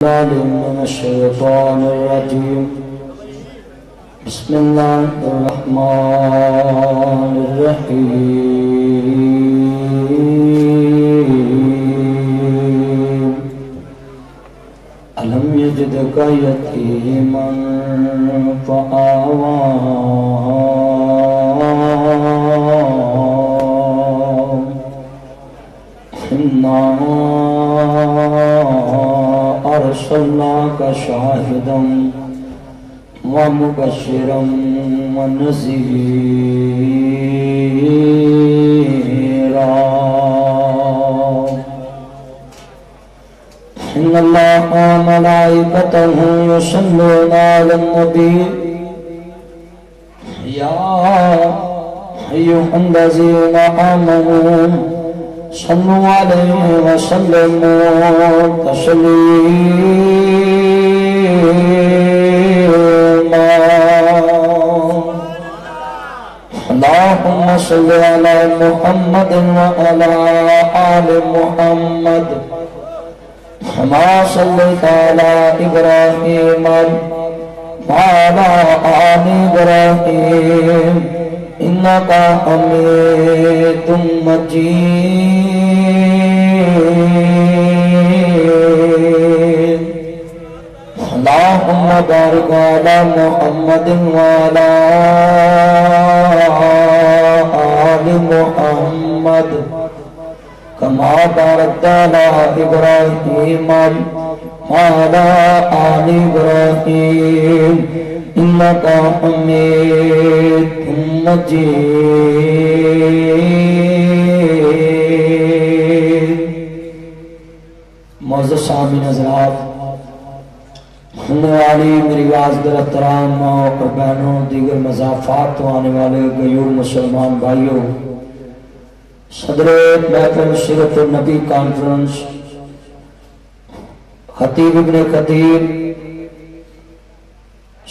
من الشيطان الرجيم. بسم الله الرحمن الرحيم. ألم يجدك يتيما فآوى إنا أرسلناك شاهدا ومبشرا ونذيرا. إن الله وملائكته يصلون على النبي يا أيها الذين آمنوا صلوا عليه وسلموا تسليما. اللهم صل على محمد وعلى آل محمد كما صليت على إبراهيم وعلى آل إبراهيم إنك حميد مجيد. اللهم بارك على محمد وعلى آل محمد كما باركت على إبراهيم وعلى آل إبراهيم إنك حميد مجيد. معزز سامعین حضرات، سننے والی میری آواز در احترام ماں اور بہنوں، دیگر مضافات تو آنے والے غیور مسلمان بھائیوں، صدر محفل سیرت النبی کانفرنس خطیب ابن خطیب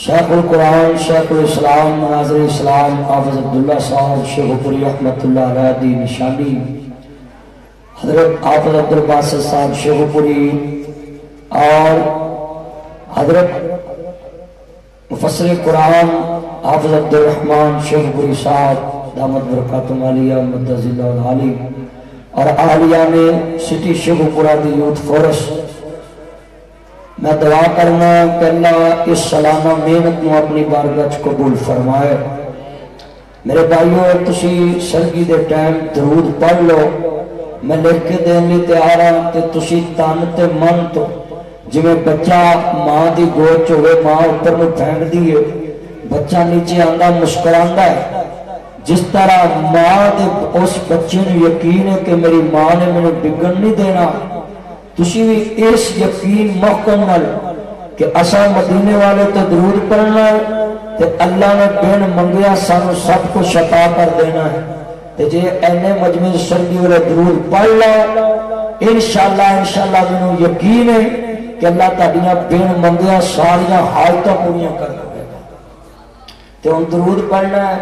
شیخ القرآن شیخ الاسلام مناظر اسلام حافظ عبداللہ صاحب شیخ پوری رحمت اللہ علیہ دی نشانی، حضرت حافظ عبدالباسط صاحب شیخ پوری اور حضرت مفسر قرآن حافظ عبدالرحمن شیخ پوری صاحب دامت برکاتہم علیہ مدد اللہ العالی اور اہلیہ میں سٹی شیخ پورا دی یوتھ فورس، میں دعا کرنا کہ اللہ اس سالانہ محنت میں اپنی بارگاہ قبول فرمائے. میرے بھائیوں، تسی سرگی دے ٹائم درود پڑھ لو، میں لکھ کے دینے تیار ہوں کہ تسی تن تے من تو جویں بچہ ماں دی گود ہوئے، ماں اوپر میں پھینک دیئے، بچہ نیچے آندا مسکراندا ہے، جس طرح ماں دے اس بچے نے یقین ہے کہ میری ماں نے مجھے بگڑ نہیں دینا، تسی بھی اس یقین مکمل کہ اسا مدینے والے تو درود پڑھنا ہے تے اللہ نے بین منگیا سانو سب کو عطا کر دینا ہے. تے جے اینے مجمع سرگی والے درود پڑھ لو، انشاءاللہ مینوں یقین ہے کہ اللہ تہاڈیاں بین منگیا ساریاں حاجتاں پوریاں کر دے گا. تے ہن درود پڑھنا ہے،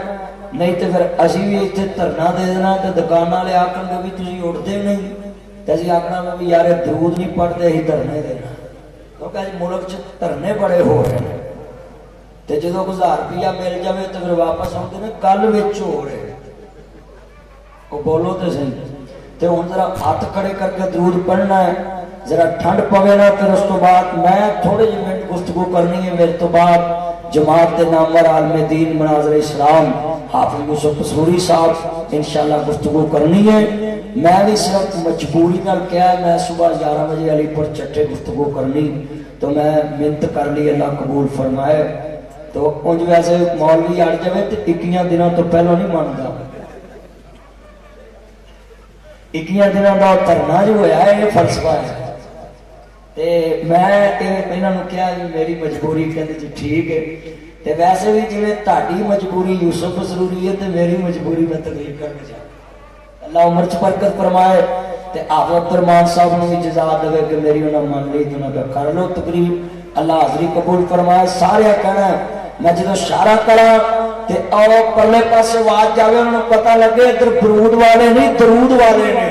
نہیں تے پھر اسی بھی ایتھے دھرنا دے دینا تے دکان والے آکھن گے بھی تسی اٹھدے نہیں، تے اسی آکھنا بھی یار درود نہیں پڑھتے ہی دھرنے دینا، کیونکہ اج ملک چ دھرنے بڑے ہو رہے ہیں. تے جدوں 1000 روپیہ مل جاوے تے پھر واپس آندے نے کل وچ ہو رہے او بولو تے صحیح. تے ہن ذرا ہاتھ کھڑے کر کے درود پڑھنا ہے، ذرا ٹھنڈ پوے نا، پھر اس تو بعد میں تھوڑے جی منٹ گفتگو کرنی ہے. میرے تو بعد جماعت دے نامور عالم دین مناظر اسلام حافظ یوسف قصوری صاحب انشاءاللہ گفتگو کرنی ہے. میں بھی صرف مجبوری نال کیا ہے، میں صبح 11 بجے علی پر چٹے گفتگو کرنی، تو میں منت کر لی، اللہ قبول فرمائے. تو انج ویسے مولوی اڑ جائے تو 21 دنوں تو پہلو نہیں مانتا، 21 دنوں کا دھرنا جو ہوا ہے یہ فلسفہ ہے. تے میں انہوں نے کہا جی میری مجبوری، کہتے جی ٹھیک ہے. تے ویسے بھی جی تہاڈی مجبوری یوسف ضروری ہے تے میری مجبوری میں تقریر کرنا چاہتا. اللہ عمر چ برکت فرمائے. تے حافظ عبدالرحمن صاحب نے بھی جزا دے کہ میری انہوں مان لی تو انہوں کر لو تقریر، اللہ حاضری قبول فرمائے. سارے کہنا میں جدو اشارہ کرا تے او پرلے پاسے آواز جاوے انہوں نے پتہ لگے ادھر برود والے نہیں درود والے نے.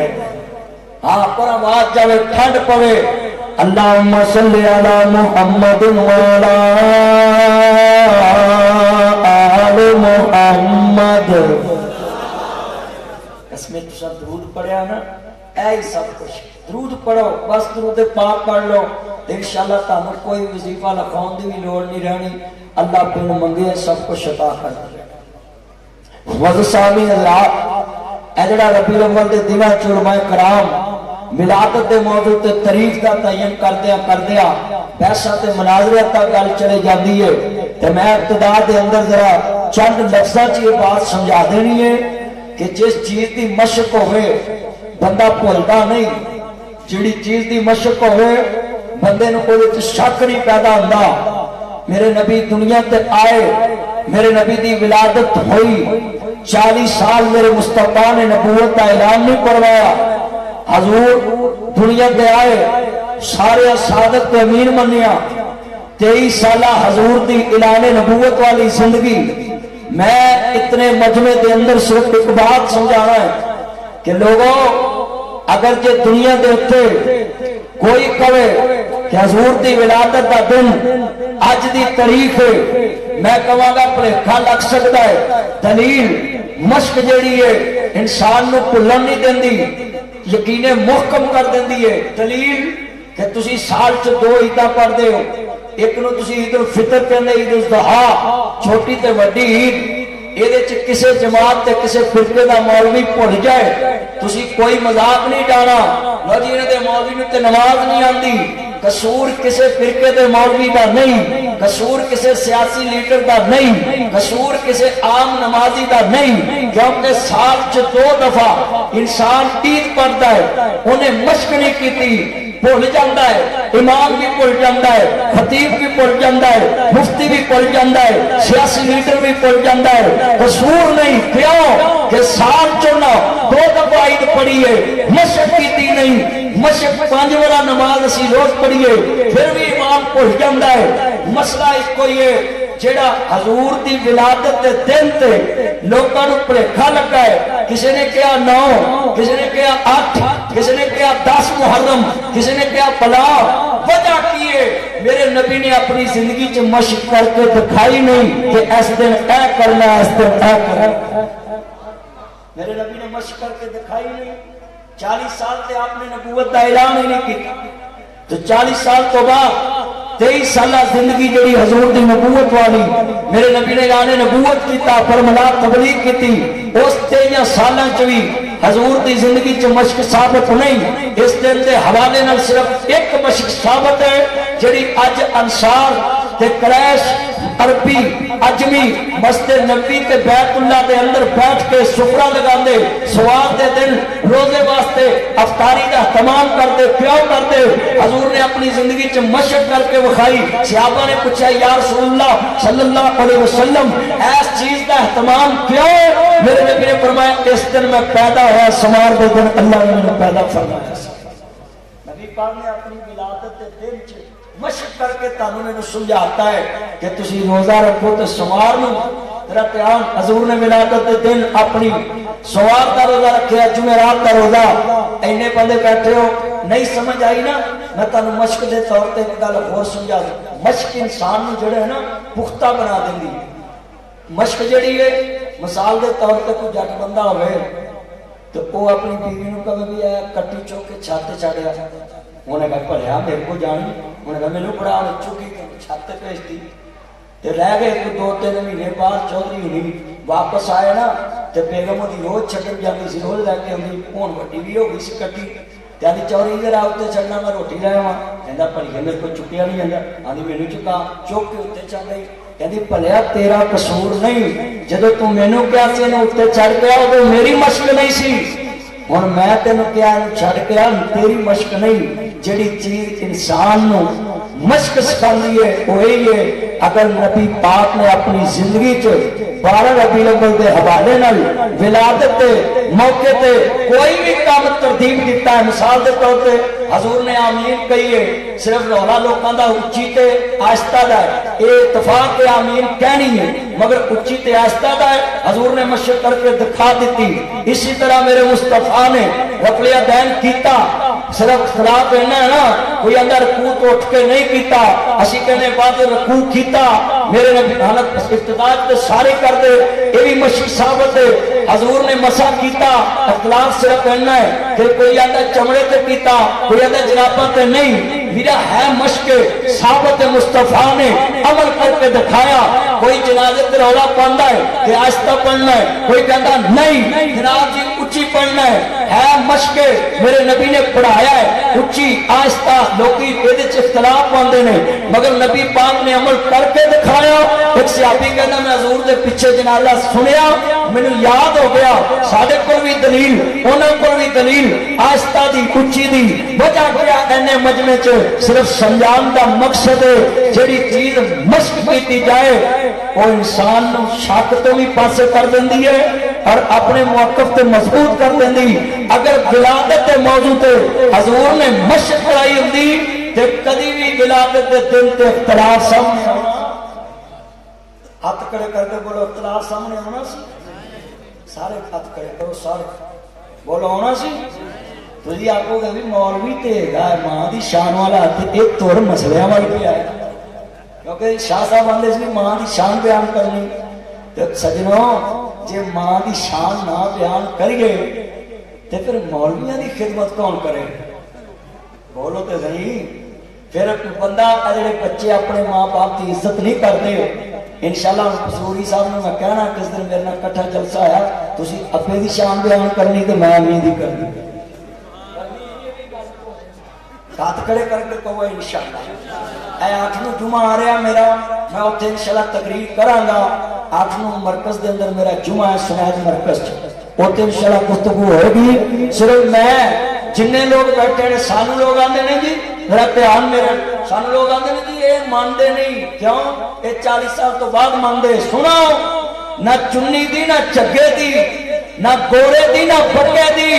ہاں پر آواز جاوے ٹھنڈ پوے اللہم صلی علی محمد وعلی آل محمد. اس میں تو سب درود پڑھیا نا، اے سب کچھ درود پڑھو، بس درود پاک پڑھ لو، انشاءاللہ تانوں کوئی وظیفہ لکھاؤن دی بھی لوڑ نہیں رہنی، اللہ بن منگے سب کچھ عطا کر دے. وزسامی حضرات، اے جڑا ربیع الاول دے دناں چ علماء کرام ملادت دے موضوع تے تاریخ دا تعین کردیا بحثاں تے مناظرے تک گل چلے جاندی ہے، تے میں ابتدا دے اندر ذرا چند لفظاں چ یہ بات سمجھا دینی ہے کہ جس چیز دی مشق ہوئے بندہ بھولدا نہیں، جڑی چیز دی مشق ہوئے بندے نوں کوئی وچ شک نہیں پیدا ہوندا. میرے نبی دنیا تے آئے، میرے نبی دی ولادت ہوئی، 40 سال میرے مصطفیٰ نے نبوت کا اعلان نہیں کروایا. حضور دنیا تے آئے، سارے صادق تے امین منیا، 23 سالہ حضور دی اعلان نبوت والی زندگی. میں اتنے مجمع دے اندر صرف ایک بات سمجھانا ہے کہ لوگوں اگر جے دنیا دے اتے کوئی کہے کہ حضور دی ولادت دا دن اج دی تاریخ ہے، میں کہاں گا بھلیکھا لگ سکتا ہے. دلیل مشق جیڑی ہے انسان نو بھولن نہیں دیندی، یقین محکم کر دیندی ہے. دلیل کہ تسی سال چ 2 عیداں پڑھدے ہو، ایک نو تسی عید الفطر کہندے، عید الاضحیٰ چھوٹی تے وڈی عید. یہ کسی جماعت تے کسی فرقے دا مولوی بھول جائے تسی کوئی مذاق نہیں ڈانا، لو جی انہاں دے مولوی نوں تے نماز نہیں آندی. قصور کسی فرقے دے مولوی دا نہیں، قصور کسی سیاسی لیڈر دا نہیں، قصور کسی عام نمازی دا نہیں، کیونکہ سال چ 2 دفعہ انسان عید پڑھتا ہے، انہیں مشق نہیں کیتی، بھول جاندہ ہے. امام بھی بھول جاندہ ہے، خطیب بھی بھول جاندہ ہے، مفتی بھی بھول جاندہ ہے، سیاسی لیڈر بھی بھول جاندہ ہے. قصور نہیں، کیوں کہ سال چنا 2 دفعہ عید پڑھی ہے، مشق کیتی نہیں. مشق 5 والا نماز اسی روز پڑھیے پھر بھی امام بھول جاندہ ہے. مسئلہ ایک کوئی ہے جیڑا حضور دی ولادت دے دن تے لوگاں نوں بھلیکھا لگا ہے. کسی نے کہا 9، کسی نے کہا 8، کسی نے کہا 10 محرم، کسی نے کہا بلا. وجہ کی ہے؟ میرے نبی نے اپنی زندگی چ مشق کر کے دکھائی نہیں کہ اس دن اے کرنا، اس دن اے کرنا. میرے نبی نے مشق کر کے دکھائی نہیں. 40 سال تے آپ نے نبوت کا اعلان ہی نہیں کیا، تو 40 سال تو بعد 23 سالہ زندگی جڑی حضور دی نبوت والی، میرے نبی نے اعلان نبوت کیتا، فرمایا تبلیغ کیتی. اس 23 سالاں چ بھی حضور دی زندگی چ مشق ثابت نہیں. اس دن دے حوالے نال صرف ایک مشق ثابت ہے جڑی اج انصار تے قریش عربی اجمی مسجد نبی تے بیت اللہ دے اندر بیٹھ کے سفرہ لگاندے، سوال دے دن روزے واسطے افطاری دا اہتمام کرتے. کیوں کرتے؟ حضور نے اپنی زندگی چ مشق کر کے وکھائی. صحابہ نے پوچھا یا رسول اللہ صلی اللہ علیہ وسلم اس چیز دا اہتمام کیوں؟ میرے نبی نے فرمایا اس دن میں پیدا ہوا، سمار دے دن اللہ نے مجھے پیدا فرمایا. نبی پاک نے اپنی ولادت دے دن چ مشق کر کے تانوں نے سمجھاتا ہے کہ تسی روزہ رکھو تو سوار نو تیرا قیام. حضور نے ولادت دے دن اپنی سوار کا روزہ رکھیا، جمعرات کا روزہ. اینے بندے بیٹھے ہو نہیں سمجھ آئی نا، میں تانوں مشق دے طور تے ایک گل ہور سمجھا دوں. مشق انسان نو جڑا ہے نا پختہ بنا دیندی. مشق جڑی ہے مثال دے طور تے کوئی جٹ بندہ ہوئے تو وہ اپنی بیوی نو کہے بھی ہے کٹی چوک کے چھت چڑھیا، انہیں کہا بھلیا میرے کو جانی، انہیں کہا میرے پڑھا چکی چھت بھیجتی. تے رہ گئے 2-3 مہینے بعد چودھری ہونی واپس آئے نا تے بیگم دی روز چھٹن جاتی سی، روز لے کے آتی. ہوں وڈی بھی ہو گئی سی کٹی، تے آدھی چوری ذرا اتنے چڑھنا میں روٹی لے آواں. کہندا بھلیا میرے کو چکیا نہیں جاتا، آدھی مینوں چکا، چک کے اتنے چڑھ گئی. کہندی بھلیا تیرا قصور نہیں، جدو تو مینوں کیا سی نے اتنے چڑھ گیا ادو میری مشق نہیں سی. ہوں میں تینوں کیا چھڑ کے آ تیری مشق نہیں. جڑی چیز انسان نو مشق سکھاندی ہے وہ یہی ہے. اگر نبی پاک نے اپنی زندگی چ 12 ربیع الاول دے حوالے نال ولادت دے موقع تے کوئی بھی کام ترتیب دیتا ہے، مثال دے طور تے حضور نے آمین کہی ہے، صرف رولا لوکاں دا اچھی تے آہستہ دا ہے، اے اتفاق آمین کہنی ہے. مگر اچھی تے آہستہ دا ہے، حضور نے مشق کر کے دکھا دیتی۔ اسی طرح میرے مصطفیٰ نے رفع الیدین کیتا، صرف اختلاف ہے نا کوئی اندر رکوع تو اٹھ کے نہیں کیتا، اسی کہنے بعد رکوع کیتا، میرے نبی حالت ابتداء تے سارے کر دے، یہ بھی مشق ثابت ہے۔ حضور نے مسا کیتا، اختلاف صرف کہنا ہے کہ کوئی اندر چمڑے تے کیتا، کوئی اندر جنابہ تے نہیں، میرا ہے مشق ثابت مصطفیٰ نے عمل کر کے دکھایا۔ کوئی جنازے تے رولا پڑھنا ہے کہ آہستہ پڑھنا ہے، کوئی کہتا نہیں جناب جی اچھی پڑھنا ہے مشق میرے نبی نے پڑھایا ہے اچھی آہستہ، لوگی یہ اختلاف پاندے نے مگر نبی پاک نے عمل کر کے دکھایا۔ ایک صحابی کہنا میں حضور دے پیچھے جنازہ سنیا، مینوں یاد ہو گیا ساڈے کول بھی دلیل انہاں کول بھی دلیل آہستہ دی اچھی دی وجہ کیا اینے مجمع چ صرف سمجھان دا مقصد ہے جڑی چیز مشق کیتی جائے وہ انسان نو شک تو بھی پاسے کر دیندی ہے اور اپنے موقف تے مضبوط کر دیندی۔ اگر ولادت دے موضوع تے حضور نے مشق کرائی ہوندی تے کدی بھی ولادت دے دن تے اختلاف سامنے آنا، ہاتھ کھڑے کر کے بولو اختلاف سامنے آنا سی، سارے ہاتھ کھڑے کرو، سارے بولو آنا سی۔ تو جی آپ کو کہ مولوی تے گا ماں دی شان والا ایک طور مسئلے والی پہ آئے، کیونکہ شاہ صاحب آندے اس ماں دی شان بیان کرنی تو سجنوں جے ماں دی شان نہ بیان کریے تو پھر مولویاں دی خدمت کون کرے؟ بولو تو صحیح۔ پھر بندہ اجڑے بچے اپنے ماں باپ کی عزت نہیں کرتے، انشاءاللہ قصوری صاحب نے میں کہنا کس دن میرے نال کٹھا جلسہ آیا تسی اپنے دی شان بیان کرنی تو میں امی دی کرنی، ہاتھ کھڑے کر کے کہو انشاءاللہ۔ اے 8 نو جمعہ آ رہا میرا، میں اتنے انشاءاللہ تقریر کراں گا۔ 8 نو مرکز دے اندر میرا جمعہ ہے سنید مرکز، اتنے انشاءاللہ گفتگو ہوئے گی۔ صرف میں جننے لوگ بیٹھے ہیں سانو لوگ آندے نہیں جی میرا پیان میرے سانو لوگ آندے نہیں جی یہ ماندے نہیں، کیوں یہ 40 سال تو بعد ماندے۔ سنو نہ چنی دی نہ چگے دی نہ گورے دی نہ بکے دی،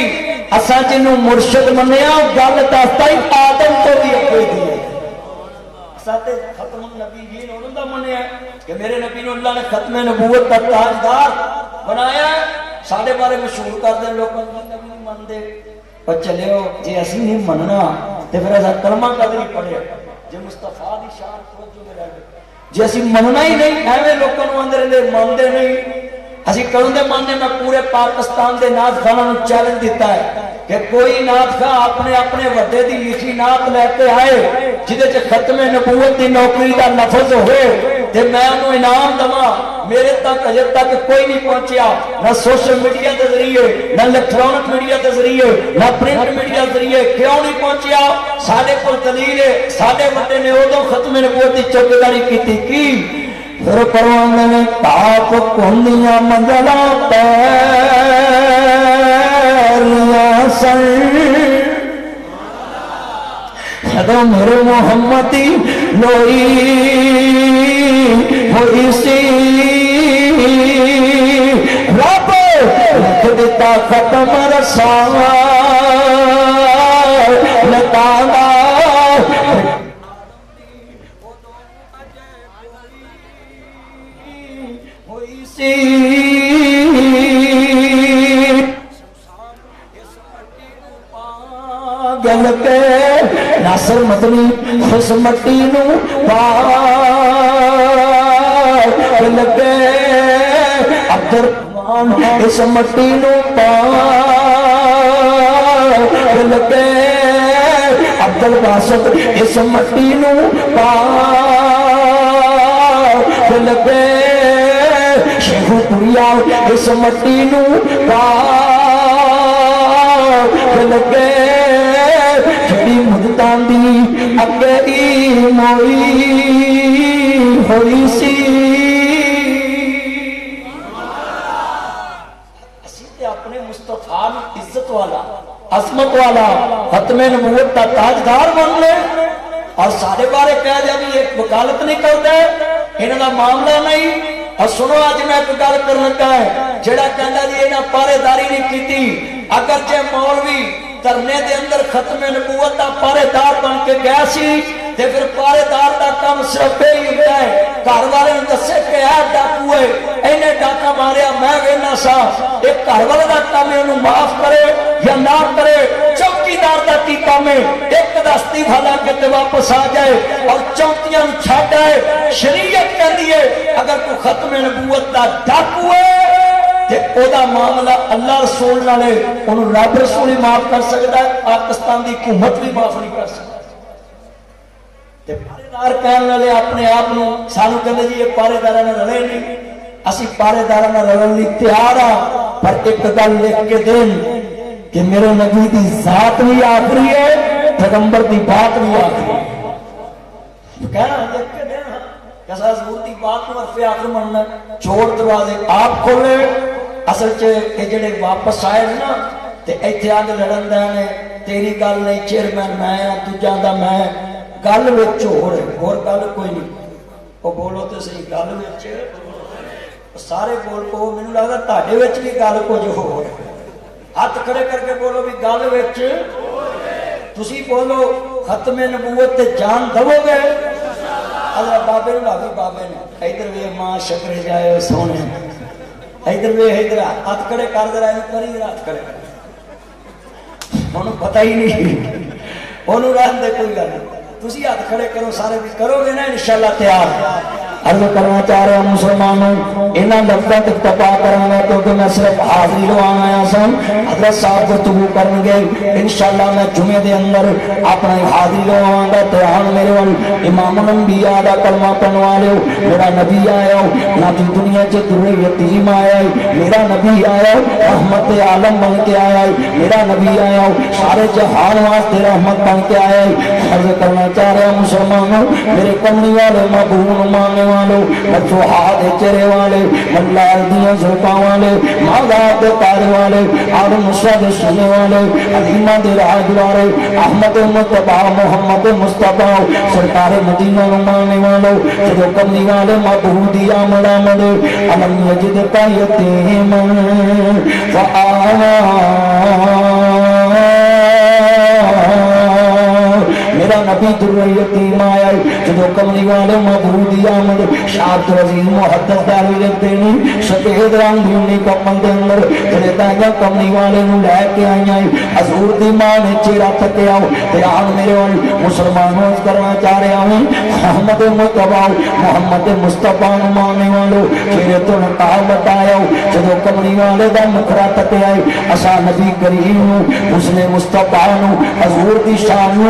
اساں جنوں مرشد منیا گل دستا ہی آدم تو بھی اگے دی ہے۔ اساں تے ختم النبیین انہاں دا منیا کہ میرے نبی نو اللہ نے ختم نبوت کا تاجدار بنایا ہے، ساڈے بارے مشہور کر دے لوگ نبی نہیں مندے۔ اور چلیو جے اسی نہیں مننا تے پھر اساں کلمہ قدر ہی پڑھیا جے مصطفیٰ دی شان توجہ میں رہ گئے، جے اسی مننا ہی نہیں ایویں لوکاں نوں اندر دے مانتے نہیں اسی کروں دے ماننے میں پورے پاکستان دے نعت خانوں نے چیلنج دیتا ہے کہ کوئی نعت خواہ اپنے اپنے وڈے دی لکھی نعت لے کے آئے جدے چ ختم نبوت دی نوکری دا لفظ ہوئے تے میں انہوں انعام دما۔ میرے تک اجے تک کوئی نہیں پہنچیا، نہ سوشل میڈیا کے ذریعے نہ الیکٹرانک میڈیا کے ذریعے نہ پرنٹ میڈیا کے ذریعے، کیوں نہیں پہنچیا؟ سارے کو دلیل ہے سارے وڈے نے ادو ختم نبوت دی چوکیداری کی کی پھر پروانے نے پاپ کھولیاں منزلاں پیریاں سن جدوں میرے محمدی لوئی ہوئی سی رب لکھ دیتا ختم رسالہ لتانا گل کے ناصر مدنی اس مٹی نو گل کے عبدالرحمان اس مٹی نو گل کے عبدالباسط اس مٹی نو گل کے شیخو پوریا اس مٹی نو گل کے جڑی مدتاں دی اگے موئی ہوئی سی۔ اسی تے اپنے مصطفیٰ عزت والا عظمت والا ختم نبوت کا تاجدار بن لے اور سارے بارے کہہ دیا بھی ایک وکالت نہیں کرتا انہاں دا معاملہ نہیں۔ اور سنو آج میں ایک گل کر لگا ہے جڑا کہندا جی انہاں پارے داری نہیں کیتی، اگر جے مولوی کرنے دے اندر ختم نبوت دا پارے دار بن کے گیا سی تے پھر پارے دار دا کام صرف ہی ہوتا ہے گھر والے دسے کہ ڈاکو ہے اینے ڈاکا ماریا میں وینا سا ایک گھر والے کا کام ہے انہوں معاف کرے یا نہ کرے چوکیدار کا کی کام ہے ایک دستی بھالا کے تے واپس آ جائے اور چوکیاں چھڈ آئے شریعت کہندی ہے اگر کوئی ختم نبوت کا ڈاکو ہے تے او دا معاملہ اللہ رسول نالے انہوں رب رسول ہی معاف کر سکتا ہے پاکستان دی حکومت بھی معاف نہیں کر سکتا تے پارے دار کہنے والے اپنے آپ نو سانو کہندے جی یہ پارے داراں نال رلے نہیں اسی پارے داراں نال رلن لئی تیار ہاں پر ایک گل لکھ کے دین کہ میرے نبی دی ذات بھی آخری ہے پیغمبر دی بات بھی آخری ہے کہنا لکھ کے دین کیسا حضور دی بات کو عرف آخر مننا چھوڑ دروازے آپ کھولے اصل چ جڑے واپس آئے نا تے ایتھے آ کے لڑن دے نے تیری گل نہیں چیئرمین میں ہاں دوجا دا میں گل وچ اور گل کوئی نہیں وہ بولو تے صحیح گل وچ سارے بول کو مینوں لگدا تہاڈے وچ بھی گل کچھ ہو ہاتھ کھڑے کر کے بولو بھی گل وچ تسی بولو ختم نبوت تے جان دو گے اللہ بابے نے بھابی بابے نے ادھر وے ماں شکر جائے سونے ادھر وے ادھر ہاتھ کھڑے کر دے رہے کری ہاتھ کھڑے انہوں پتہ ہی نہیں انہوں رہن دے کوئی گل نہیں تسی ہاتھ کھڑے کرو سارے بھی کرو گے نا انشاءاللہ تیار عرض کرنا چاہ رہا ہوں مسلمانوں انہاں لفظاں تک تپا کراں کیونکہ میں صرف حاضری لوان آیا سن حضرت صاحب گفتگو کرن گے انشاءاللہ میں جمعے دے اندر اپنا حاضری لواں گا تے آن میرے ول امام الانبیاء دا کلمہ پڑھن والے میرا نبی آیا نہ دی دنیا چ در یتیم آیا میرا نبی آیا رحمت عالم بن کے آیا میرا نبی آیا سارے جہان واسطے رحمت بن کے آیا عرض کرنا چاہ رہا ہوں مسلمانوں میرے کملی والے مقبول ماننے والوں فتوحات چہرے والے ملال دیاں زلفاں والے مالات تارے والے اور مشرد سنے والے علیمہ دے راج والے احمد مصطفیٰ محمد مصطفیٰ سرکار مدینہ ماننے والوں جو کملی والے مقبودی آمد آمد علم یجد کا یتیم فآنا میرا نبی در یتیم آیا جو کملی والے مبہودی آمد شاہد عزیز محدث داری لگتے نہیں شکید رنگ بھولنے کا پندے اندر جنہیں دائیاں کملی والے نو لے کے آئیں حضور دی ماں نے چیرہ تکے آؤ تیران میرے وال مسلمانوں اس کرنا چاہ رہے آؤں محمد مصطفیٰ محمد مصطفیٰ مانے والو چیرے تو نکاہ بتایا جو کملی والے دا مکرہ تکے آئے اسا نبی کریم اس نے مصطفیٰ حضور دی شان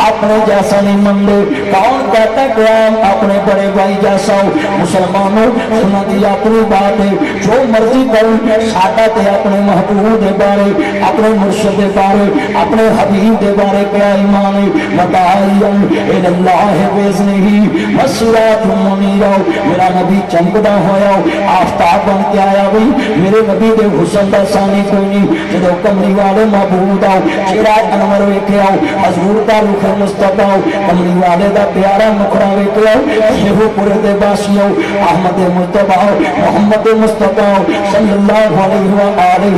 اپنے جیسا نہیں مندے کون کہتا ہے کہ اپنے بڑے بھائی جیسا ہو مسلمانوں سنا دی اپنی بات ہے جو مرضی کروں ساٹا تے اپنے محبوب دے بارے اپنے مرشد دے بارے اپنے حبیب دے بارے کیا ایمان ہے متعین الاللہ بیزنہی مسرات منیرہ میرا نبی چمکدہ ہویا آفتاب بن کے آیا بھئی میرے نبی دے حسن دا ثانی کوئی نہیں جدو کمری والے محبوب آؤ چراغ انور ویکھے آؤ حضور کا رخ مصطفیٰ کملی والے دا پیارا مکھرا ویکھے آؤ شیخو پورے دے باسیوں احمد مصطفیٰ محمد مصطفیٰ صلی اللہ علیہ وآلہ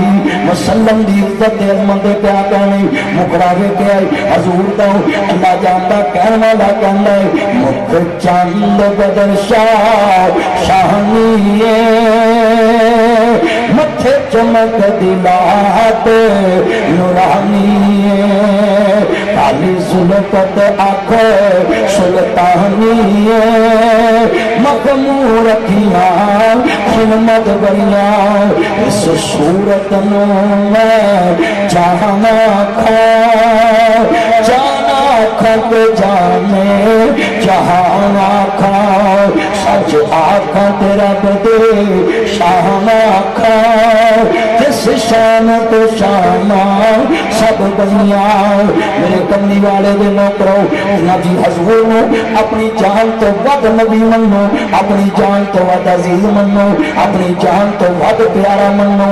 وسلم دی عزت دے عظمت دے کیا کہنے مکھرا ویکھے آئے حضور دا اللہ جانتا کہنا لا کہنا ہے مکھ چاند بدر شاہ شاہنیے متھے چمک دلات نورانیے کالی سلطت آنکھ سلطانی مغمور رکھیاں خدمت بریاں اس صورت میں جانا کھک جانے جہانا کھا سچ آکھا تیرا بدے شاہنا کھا جس شان تو شانا سب بنیا میرے کملی والے دے نوکرو نبی حضور نو اپنی جان تو ود نبی منو اپنی جان تو ود عزیز منو اپنی جان تو ود پیارا منو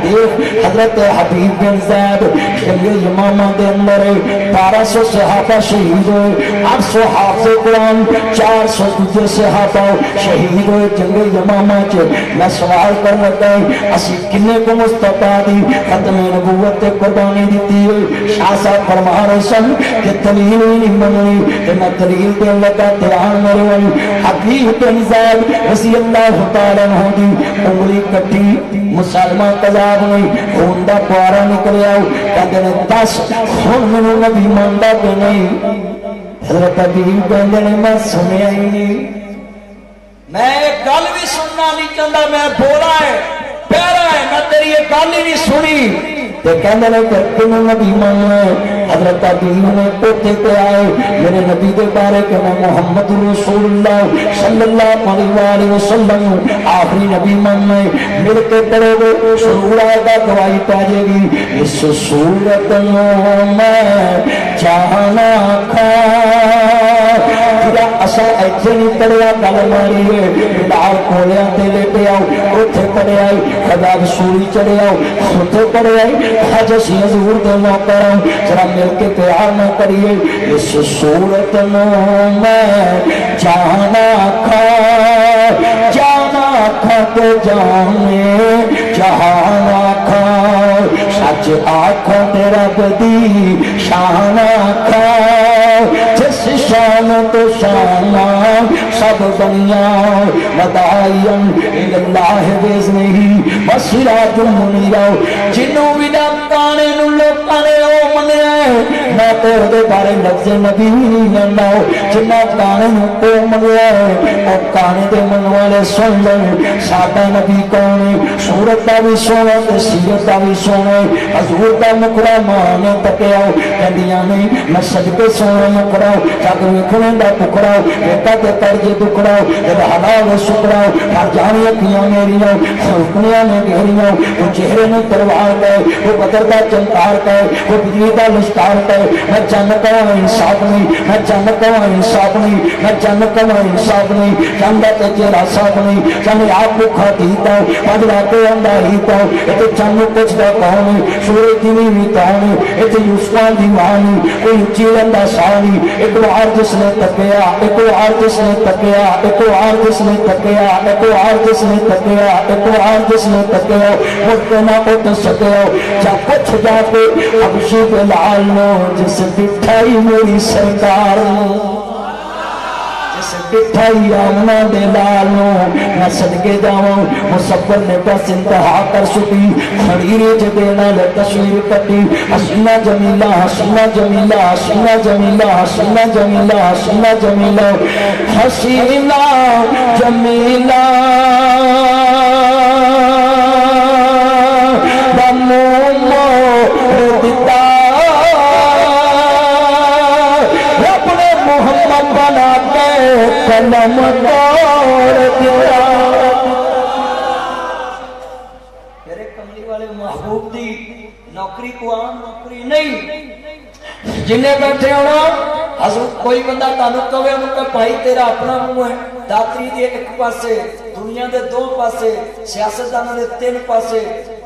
دیکھ حضرت حبیب بن زید جنگ یمامہ دے اندر 1200 صحابہ شہید ہوئے 800 حافظ قرآن 400 دوسرے صحابہ شہید ہوئے جنگ یمامہ چے میں سوال کر لگا اسی کنے کو مصطفیٰ دی ختم نبوت قربانی دیتی ہے شاہ صاحب فرما رہے سن کہ دلیل ہی نہیں بنی کہ میں دلیل دے لگا دھیان میرے وال حقیق بن زید رضی اللہ تعالیٰ عنہ دی انگلی کٹی مسلمان قذاب نہیں خون دا پوارا نکلیا کہتے ہیں 10 خون میں نبی ماندا کہ نہیں حضرت ابھی کہتے ہیں میں سنیا ہی نہیں میں ایک گل بھی سننا نہیں چاہتا میں بولا ہے پیارا ہے میں تیری یہ گل ہی نہیں سنی تے کہندے نے کہ تینوں نبی ماننا ہے حضرت ابھی نے پوتے پہ آئے میرے نبی دے بارے کہ میں محمد رسول اللہ صلی اللہ علیہ وسلم آخری نبی ماننا ہے مل کے پڑھو گے سرور آئے گا گواہی پہ جائے گی اس صورت میں چاہنا کھا اسا ایتھے نہیں پڑھیا گل ماری ہے بلال کھولیا تے لیٹے آؤ اوتھے پڑھے آئی خدا سوری چڑھے آؤ اوتھے پڑھے آئی حج اسی حضور دے موقع ذرا مل کے پیار نہ کریے اس صورت میں جانا کھا کے جانے جہانا کھا سچ آنکھوں تیرا بدی شان کھا جس شان تو شانہ سب بنیا مدائین اللہ بیز نہیں بسرات منیرہ جنہوں بھی کانے نو لوکانے او منے آئے میں تیر دے بارے لفظ نبی نہیں جننا جنہ کانے نو او منے آئے او کانے دے منوالے سن لیں سادہ نبی کونے صورت دا بھی سونے تے سیرت دا بھی سونے حضور دا مکرہ مانے تکیا کہندیاں نہیں میں صدقے سونے مکرہ جاگ وکھنے دا پکڑا ایتا تے ترجے دکڑا جب حلال سکڑا ہر جانی اکیاں میریاں سوکنیاں میں گھریاں وہ چہرے میں پروار گئے وہ بدر دا چنکار گئے وہ بجلی دا لشکار گئے میں جن کوا انصاف نہیں میں جن کوا انصاف نہیں میں جن کوا انصاف نہیں جن دا تجرہ صاف نہیں جن آپ بکھا دیتا ہوں پدرہ کے اندر ہیتا ہوں ایتے جن کچھ دا کہونی سورج دینی ویتانی ایتے یوسفان دیوانی کوئی چیلندہ سانی ایک وار جس نے تکیا ایک وار جس نے تکیا ایک وار جس نے تکیا ایک وار جس نے تکیا ایک وار جس نے تکیا مجھتے نہ اٹھ سکیا جا کچھ جاتے حبشی بلال نو جس بٹھائی میری سرکار جس بٹھائی آمنہ بلال نو میں صدقے جاؤں مصبر نے بس انتہا کر سکی خڑیرے جدینا لے تشویر کٹی حسینہ جمیلہ حسینہ جمیلہ حسینہ جمیلہ حسینہ جمیلہ حسینہ جمیلہ حسینہ جمیلہ کلم توڑ دیا میرے کملی والے محبوب دی نوکری کو عام نوکری نہیں جنہیں بیٹھے ہونا حضرت کوئی بندہ تعلق ہوئے انہوں کا بھائی تیرا اپنا منہ ہے داتری دی ایک پاسے دنیا دے 2 پاسے سیاست دانوں دے 3 پاسے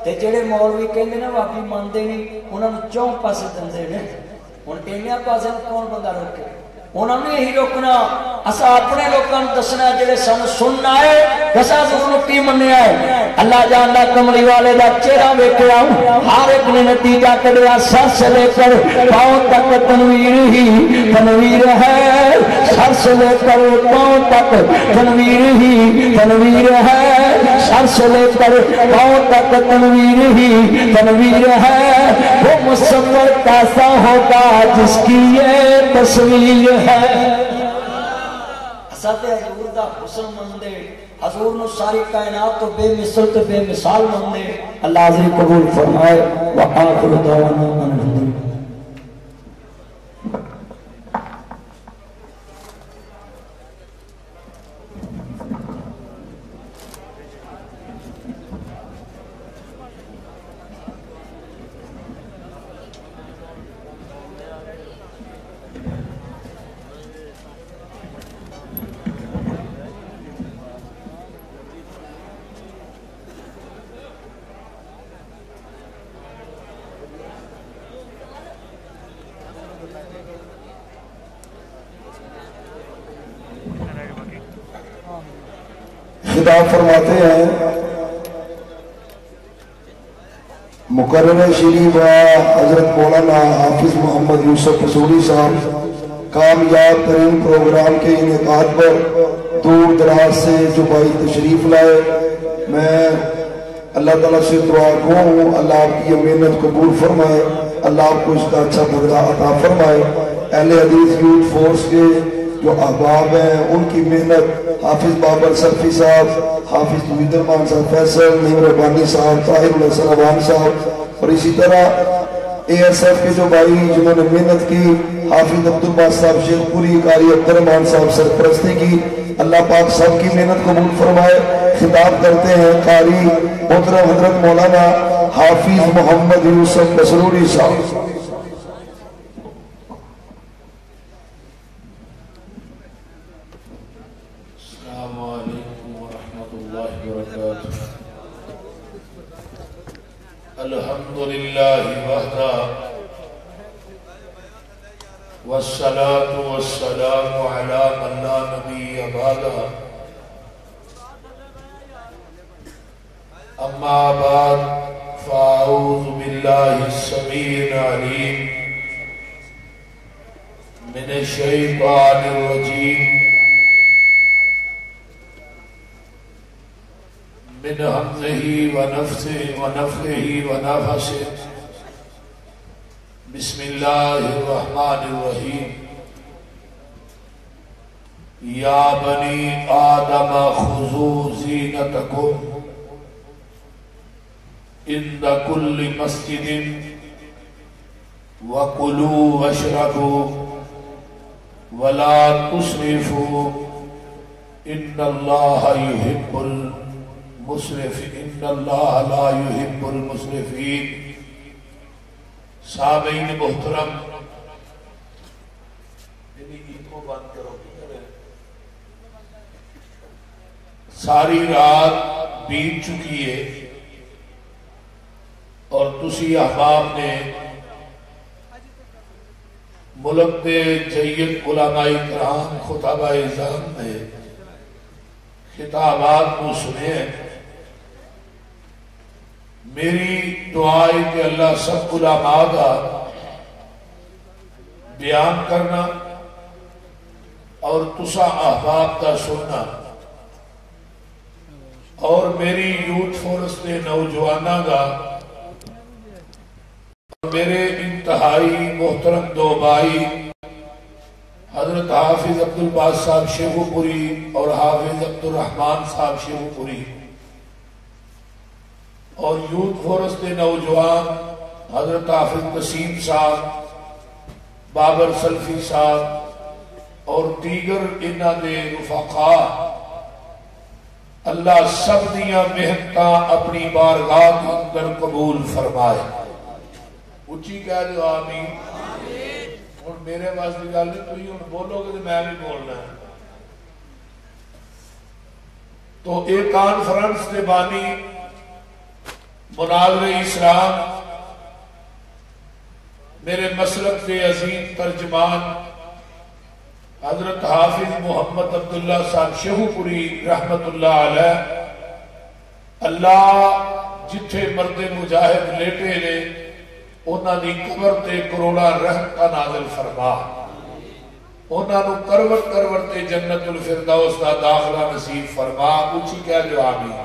تے جڑے مولوی کہندے نا واقعی مانتے نہیں انہوں نے 4 پاسے دندے نے ہن انہاں پاسے کون بندہ روکے انہوں نے ہی روکنا اسا اپنے لوگوں دسنا جڑے سن سننا ہے دسا ضرور کی منیا ہے اللہ جاندا کملی والے دا چہرہ ویکھیا ہر ایک نے نتیجہ کڈیا سر سے لے کر پاؤں تک تنویر ہی تنویر ہے سر سے لے کر پاؤں تک تنویر ہی تنویر ہے سر سے لے کر پاؤں تک تنویر ہی تنویر ہے وہ مصور کیسا ہوگا جس کی یہ تصویر ہے حضرت حضور دا حسن مندے حضور نو ساری کائنات تو بے مثل تو بے مثال مندے اللہ عزیز قبول فرمائے وآخر دعوانا الحمدللہ خطاب فرماتے ہیں مقرر شریف حضرت مولانا حافظ محمد یوسف حصوری صاحب کامیاب ترین پروگرام کے انعقاد پر دور دراز سے جو بھائی تشریف لائے، میں اللہ تعالیٰ سے دعا گو ہوں اللہ آپ کی یہ محنت قبول فرمائے، اللہ آپ کو اس کا اچھا بدلہ عطا فرمائے۔ اہل حدیث یوتھ فورس کے جو احباب ہیں ان کی محنت، حافظ بابر سلفی صاحب، حافظ توحید الرحمان صاحب فیصل، نیم ربانی صاحب، طاہر الحسن عوام صاحب، اور اسی طرح اے ایس ایف کے جو بھائی جنہوں نے محنت کی، حافظ عبدالباسط صاحب شیخ پوری، قاری عبدالرحمان صاحب سرپرستی کی، اللہ پاک سب کی محنت قبول فرمائے۔ خطاب کرتے ہیں قاری محترم حضرت مولانا حافظ محمد یوسف مسروری صاحب۔ السلام علیکم ورحمۃ اللہ وبرکاتہ۔ الحمدللہ وحدہ والصلاة والسلام علی من لا نبی بعدہ، اما بعد فاعوذ باللہ السمیع العلیم من الشیطان الرجیم من حمزه ونفسه ونفخه ونفسه، بسم اللہ الرحمن الرحیم۔ یا بنی آدم خذوا زینتکم عند کل مسجد وکلوا واشربوا ولا تسرفوا ان اللہ يحب ان اللہ لا يحب المسرفین۔ سامعین محترم، ساری رات بیت چکی ہے اور تسی احباب نے ملک دے جید علماء کرام خطبہ اعظام میں خطابات کو سنے ہیں۔ میری دعا ہے کہ اللہ سب علماء کا بیان کرنا اور تسا احباب کا سننا، اور میری یوتھ فورس کے نوجوانوں کا، میرے انتہائی محترم دو بھائی حضرت حافظ عبدالباسط صاحب شیخو پوری اور حافظ عبدالرحمان صاحب شیخو پوری، اور یوتھ فورس کے نوجوان حضرت حافظ قسیم صاحب، بابر سلفی صاحب اور دیگر انہاں دے رفقاء، اللہ سب دیاں محنتاں اپنی بارگاہ کے اندر قبول فرمائے۔ اچھی کہہ دو آمین۔ اور میرے واسطے گل نہیں، تھی ہوں بولو گے تو میں بھی بولنا ہے۔ تو ایک کانفرنس کے بانی مناظر اسلام میرے مسلک کے عظیم ترجمان حضرت حافظ محمد عبداللہ صاحب شیخو پوری رحمت اللہ علیہ، اللہ جتھے مرد مجاہد لیٹے لے انہاں دی قبر تے کروڑا رحمتاں نازل فرما، انہاں نو کروٹ کروٹ تے جنت الفردوس دا داخلہ نصیب فرما۔ اچھی کہہ جو آمین۔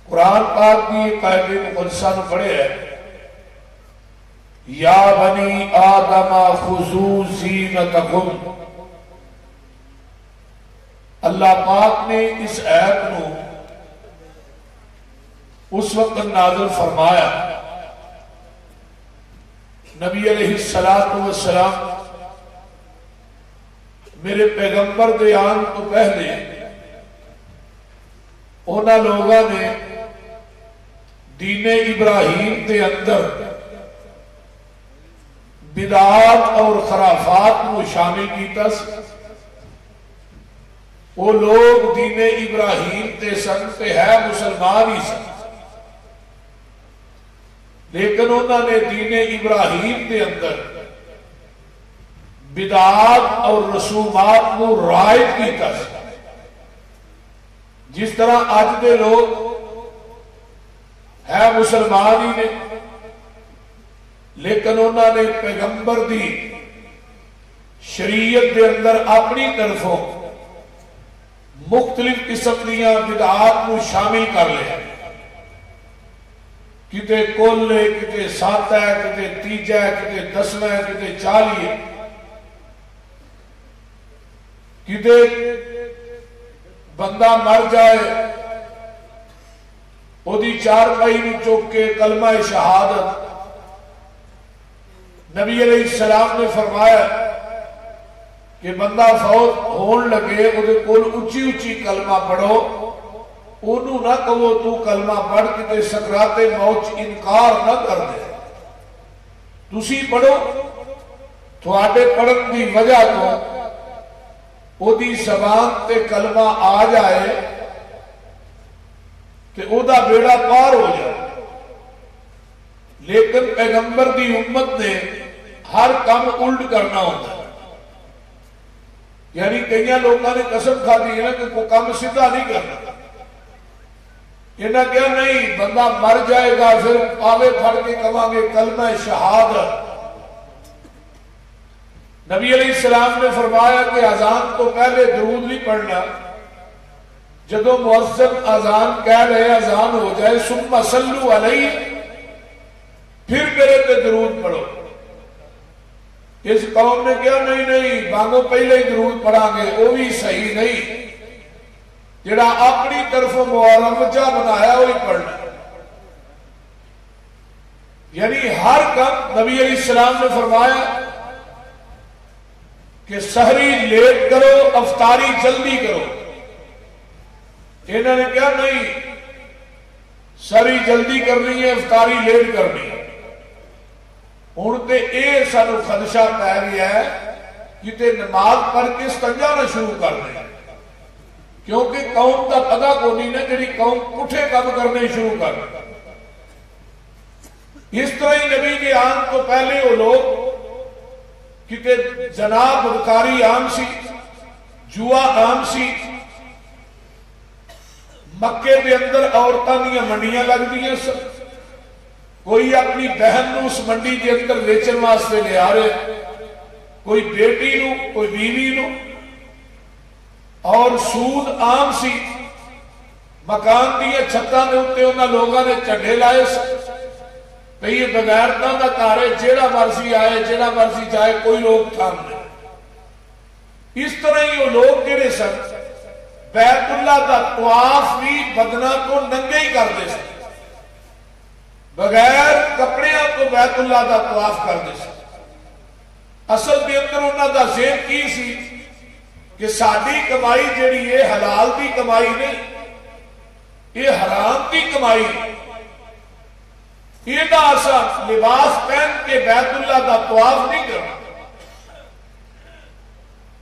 قرآن پاک کی قائد مقدسہ نے پڑھے ہے، یا بنی آدم خذوا زینتکم۔ اللہ پاک نے اس آیت نو اس وقت نازل فرمایا نبی علیہ السلام میرے پیغمبر دے آن تو پہلے اونا لوگاں نے دین ابراہیم دے اندر بدعات اور خرافات کو شامل کیتا سی۔ وہ لوگ دین ابراہیم تے سن تے ہے مسلمان ہی سن، لیکن انہوں نے دین ابراہیم دے اندر بدعات اور رسومات کو رائج کیتا سی۔ جس طرح آج دے لوگ ہے مسلمان ہی نے، لیکن انہوں نے پیغمبر دی شریعت دے اندر اپنی طرفوں مختلف قسم دیاں بدعات کو شامل کر لیا، کتے کل ہے، کتے سات ہے، کتے تیجا ہے، کتے دسواں ہے، کتے 40 ہے، کتے بندہ مر جائے وہی 4 پائی نو چوک کے کلمہ شہادت، نبی علیہ السلام نے فرمایا کہ بندہ فوت ہون لگے وہ کول اچھی اچھی کلمہ پڑھو، انہوں نہ کہو تو کلمہ پڑھ کے سکرات موت انکار نہ کر دے، تسی پڑھو، تھوڑے پڑھن کی وجہ تو وہ دی زبان تے کلمہ آ جائے کہ او دا بیڑا پار ہو جائے۔ لیکن پیغمبر دی امت نے ہر کام الٹ کرنا ہوتا ہے، یعنی کئی لوگوں نے قسم کھا دی ہے کہ کوئی کام سیدھا نہیں کرنا، انہیں کیا نہیں بندہ مر جائے گا پھر پاوے پھڑ کے کہاں گے کلمہ شہادت۔ نبی علیہ السلام نے فرمایا کہ اذان تو پہلے درود نہیں پڑھنا، جدو مؤذن اذان کہہ رہے اذان ہو جائے ثم صلوا علیہ پھر میرے پہ درود پڑھو۔ اس قوم نے کیا نہیں بانگو پہلے ہی درود پڑھا گے، وہ بھی صحیح نہیں، جڑا اپنی طرف موجہ بنایا وہی پڑھنا، یعنی ہر کام نبی علیہ السلام نے فرمایا کہ سحری لیٹ کرو افطاری جلدی کرو، انہوں نے کیا نہیں سحری جلدی کرنی ہے افطاری لیٹ کرنی ہے۔ ہوں تو یہ سانو خدشہ پی گیا ہے کہ نماز پڑھ کے استنجا نہ شروع کر دیں، کیونکہ قوم کا پتا کو نہیں نا جی قوم پٹھے کام کرنے شروع کر دیں۔ اس طرح ہی نبی کے آن تو پہلے وہ لوگ کہ جناب بدکاری عام سی، جوا عام سی، مکے دے اندر عورتوں دیا منڈیاں لگدیاں سن، کوئی اپنی بہن نو اس منڈی کے اندر ویچن واسطے لے آ رہے، کوئی بیٹی نو کوئی بیوی نو، اور سود عام سی، مکان دیا چھتاں دے اوتے انہاں لوگاں نے چڈے لائے سن، یہ بغیر کا گھر ہے جیڑا مرضی آئے جیڑا مرضی جائے کوئی روک تھام نہیں۔ اس طرح ہی وہ لوگ جڑے سن بیت اللہ کا طواف بھی بدنا تو ننگے ہی کرتے سن، بغیر کپڑیاں تو بیت اللہ کا طواف کرتے سن۔ اصل کے اندر انہوں کا ذہن کی سی کہ ساری کمائی جیڑی ہے حلال دی کمائی نہیں، یہ حرام دی کمائی نہیں، یہ لباس پہن کے بیت اللہ کا طواف نہیں کرنا۔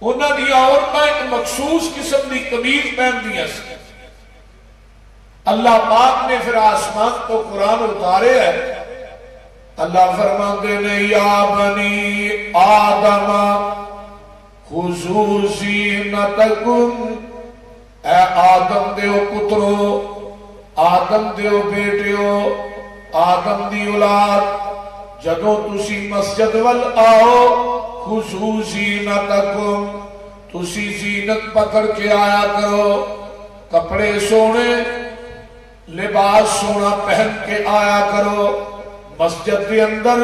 انہوں نے عورتیں ایک مخصوص قسم کی قمیض پہن دیا سی۔ اللہ پاک نے پھر آسمان تو قرآن اتارے ہے، اللہ فرماتے نے یا بنی آدم خذوا زینتکم، اے آدم دیو پترو، آدم دیو بیٹیو، آدم دی اولاد، جدو تسی مسجد وال آؤ خذوا زینتکم، تسی زینت پکڑ کے آیا کرو، کپڑے سونے لباس سونا پہن کے آیا کرو، مسجد کے اندر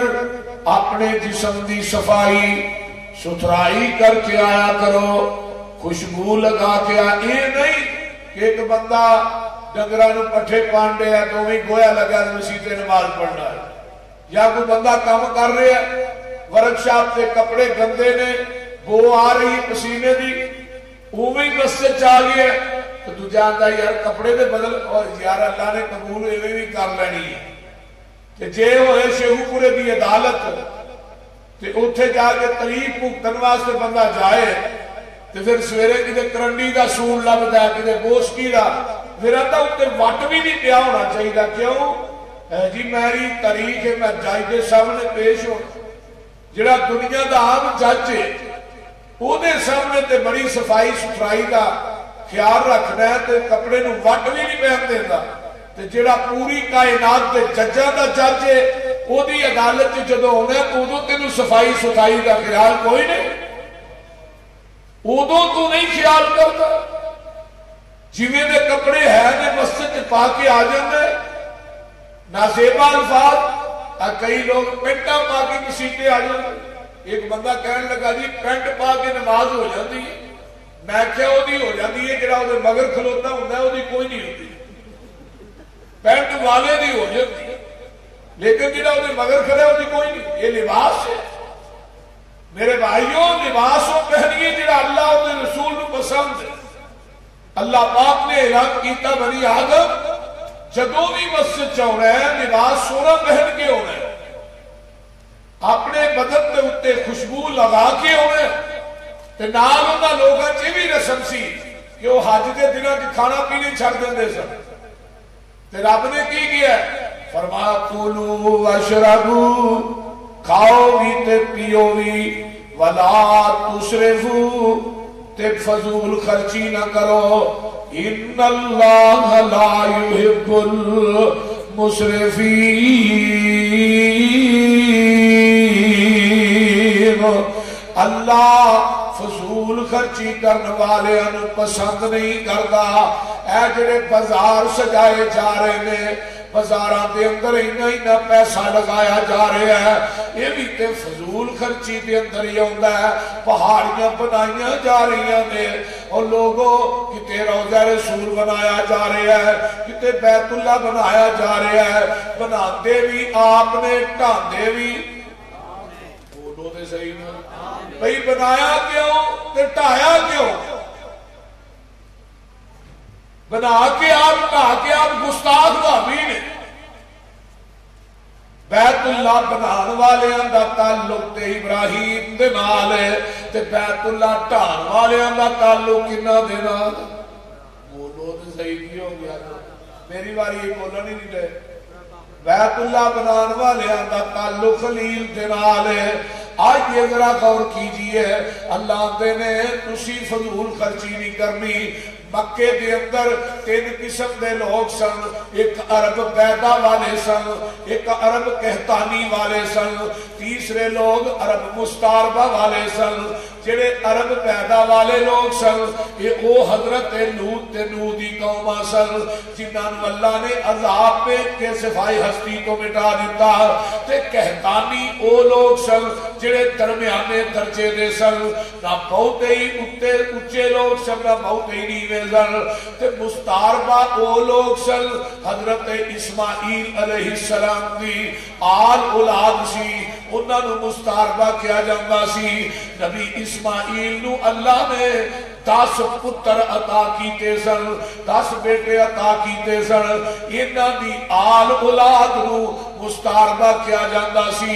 اپنے جسم دی صفائی ستھرائی کر کے آیا کرو، خوشبو لگا کے آیا۔ یہ نہیں کہ ایک بندہ ڈنگرانو پٹھے پانڈے ہے تو بھی گویا لگا مسیطے نماز پڑھنا ہے، یا کوئی بندہ کام کر رہے ہے ورکشاپ سے کپڑے گندے نے بو آ رہی پسینے دی وہ بھی مسجد چاہ گیا تو تو جانتا یار کپڑے دے بدل، اور یار اللہ نے قبول ہوئے بھی کر لینی ہے کہ جے ہوئے شیہو پورے دی عدالت تے اتھے جا کے طریق بھگتن واسطے بندہ جائے تے پھر سویرے کدے کرنڈی دا سون لبدا کدے گوشتی دا، پھر آتا اتنے وٹ بھی نہیں پیا ہونا چاہیے، کیوں جی میری تاریخ ہے میں جج کے سامنے پیش ہوں، جڑا دنیا دا عام جج ہے وہ دے سامنے تے بڑی صفائی ستھرائی دا خیال رکھنا ہے تے کپڑے نو وٹ بھی نہیں پہن دینا، تے جڑا پوری کائنات تے ججاں دا جج ہے وہ دی عدالت جدو ہونا ہے ادو تینوں صفائی ستھرائی کا خیال کوئی نہیں، ادو تو نہیں خیال کرتا، جویں دے کپڑے ہے نے مسجد پا کے آ جاندے نازیبا الفاظ، کئی لوگ پینٹا پا کے مسیطے آ جاندے۔ ایک بندہ کہنے لگا جی پینٹ پا کے نماز ہو جاتی ہے، میں کیا وہ ہو جاتی ہے جڑا وہ مگر کھلوتا ہوتا ہے وہ کوئی نہیں ہوتی، پینٹ والے دی ہو جاتی ہے، لیکن جڑا وہ مگر کھڑا وہ کوئی نہیں۔ یہ لباس ہے میرے بھائیوں، لباس وہ پہنیے جڑا اللہ اور رسول کو پسند ہے۔ اللہ پاک نے اعلان کیتا بنی آدم جدوں بھی مسجد چاہنا ہے لباس سونا پہن کے ہونا ہے، اپنے بدن کے اتنے خوشبو لگا کے ہونا ہے۔ تے نال انہاں لوگاں چ بھی رسم سی کہ وہ حج دے دناں چ کھانا پینے چھڈ دیندے سن، تے رب نے کی کیا فرمایا کولو واشربو، کھاؤ بھی تے پیو بھی، ولا تسرفو، تے فضول خرچی نہ کرو، ان اللہ لا يحب المسرفین، اللہ فضول خرچی کرنے والے انہوں پسند نہیں کرتا۔ اے جڑے بازار سجائے جا رہے ہیں، بازاران دے اندر اینا پیسہ لگایا جا رہا ہے، یہ بھی تے فضول خرچی دے اندر ہی ہوتا ہے۔ پہاڑیاں بنائیاں جا رہی ہیں اور لوگوں کتے روضہ رسول بنایا جا رہا ہے، کتے بیت اللہ بنایا جا رہا ہے، بناتے بھی آپ نے ٹھاندے بھی بولو تے صحیح نا بھئی بنایا کیوں تے ٹھایا کیوں؟ بنا کے آپ ٹھا کے آپ گستاخ بھابی نے۔ بیت اللہ بنان والیاں دا تعلق تے ابراہیم دے نال ہے تے بیت اللہ ٹھان والیاں دا تعلق کنہ دے نال؟ بولو تے صحیح کی ہو گیا، میری باری یہ بولنا نہیں رہے۔ بیت اللہ بنان والیاں دا تعلق خلیل دے نال ہے۔ آج یہ ذرا غور کیجئے، اللہ دے نے تسی فضول خرچی نہیں کرنی۔ مکے دے اندر تین قسم دے لوگ سن، ایک عرب پیدا والے سن، ایک عرب کہتانی والے سن، تیسرے لوگ عرب مستعربہ والے سن۔ جڑے عرب پیدا والے لوگ سن یہ او حضرت لوط تے نوح دی قوم سن، جنہاں نو اللہ نے عذاب پہ کے صفائی ہستی کو مٹا دیتا۔ تے کہتانی او لوگ سن جڑے درمیانے درجے دے سن، نہ بہت ہی اونچے لوگ سن نہ بہت ہی نیوے سن۔ تے مستعربہ او لوگ سن حضرت اسماعیل علیہ السلام دی آل اولاد سی، انہاں نو مستعربہ کیا جاندہ سی۔ نبی اسماعیل نو اللہ نے 10 پتر عطا کیتے سن، 10 بیٹے عطا کیتے سن، انہاں دی آل اولاد نو مستعربہ کیا جاندہ سی۔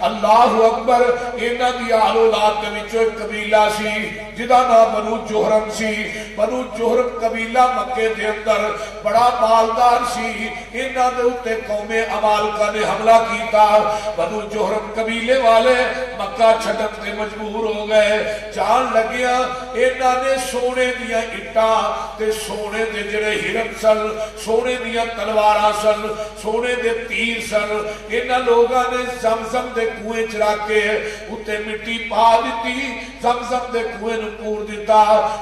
اللہ اکبر، انہاں دی آل اولاد کے وچوں ایک قبیلہ سی جدا نام بنو جوہرم سی۔ بنو جوہرم قبیلہ مکے دے اندر بڑا مالدار سی، انہاں دے اتے قوم عمالقہ نے حملہ کیتا۔ بنو جوہرم قبیلے والے مکہ چھڈن تے مجبور ہو گئے، جان لگیا انہاں نے سونے دیا اٹاں تے سونے دے جڑے ہرن سن، سونے دیا تلواراں سن، سونے دے تیر سن، انہاں لوگاں نے زمزم دے کنویں چرا کے اتے مٹی پا دیتی، زمزم دے کنویں نو پور دیتا۔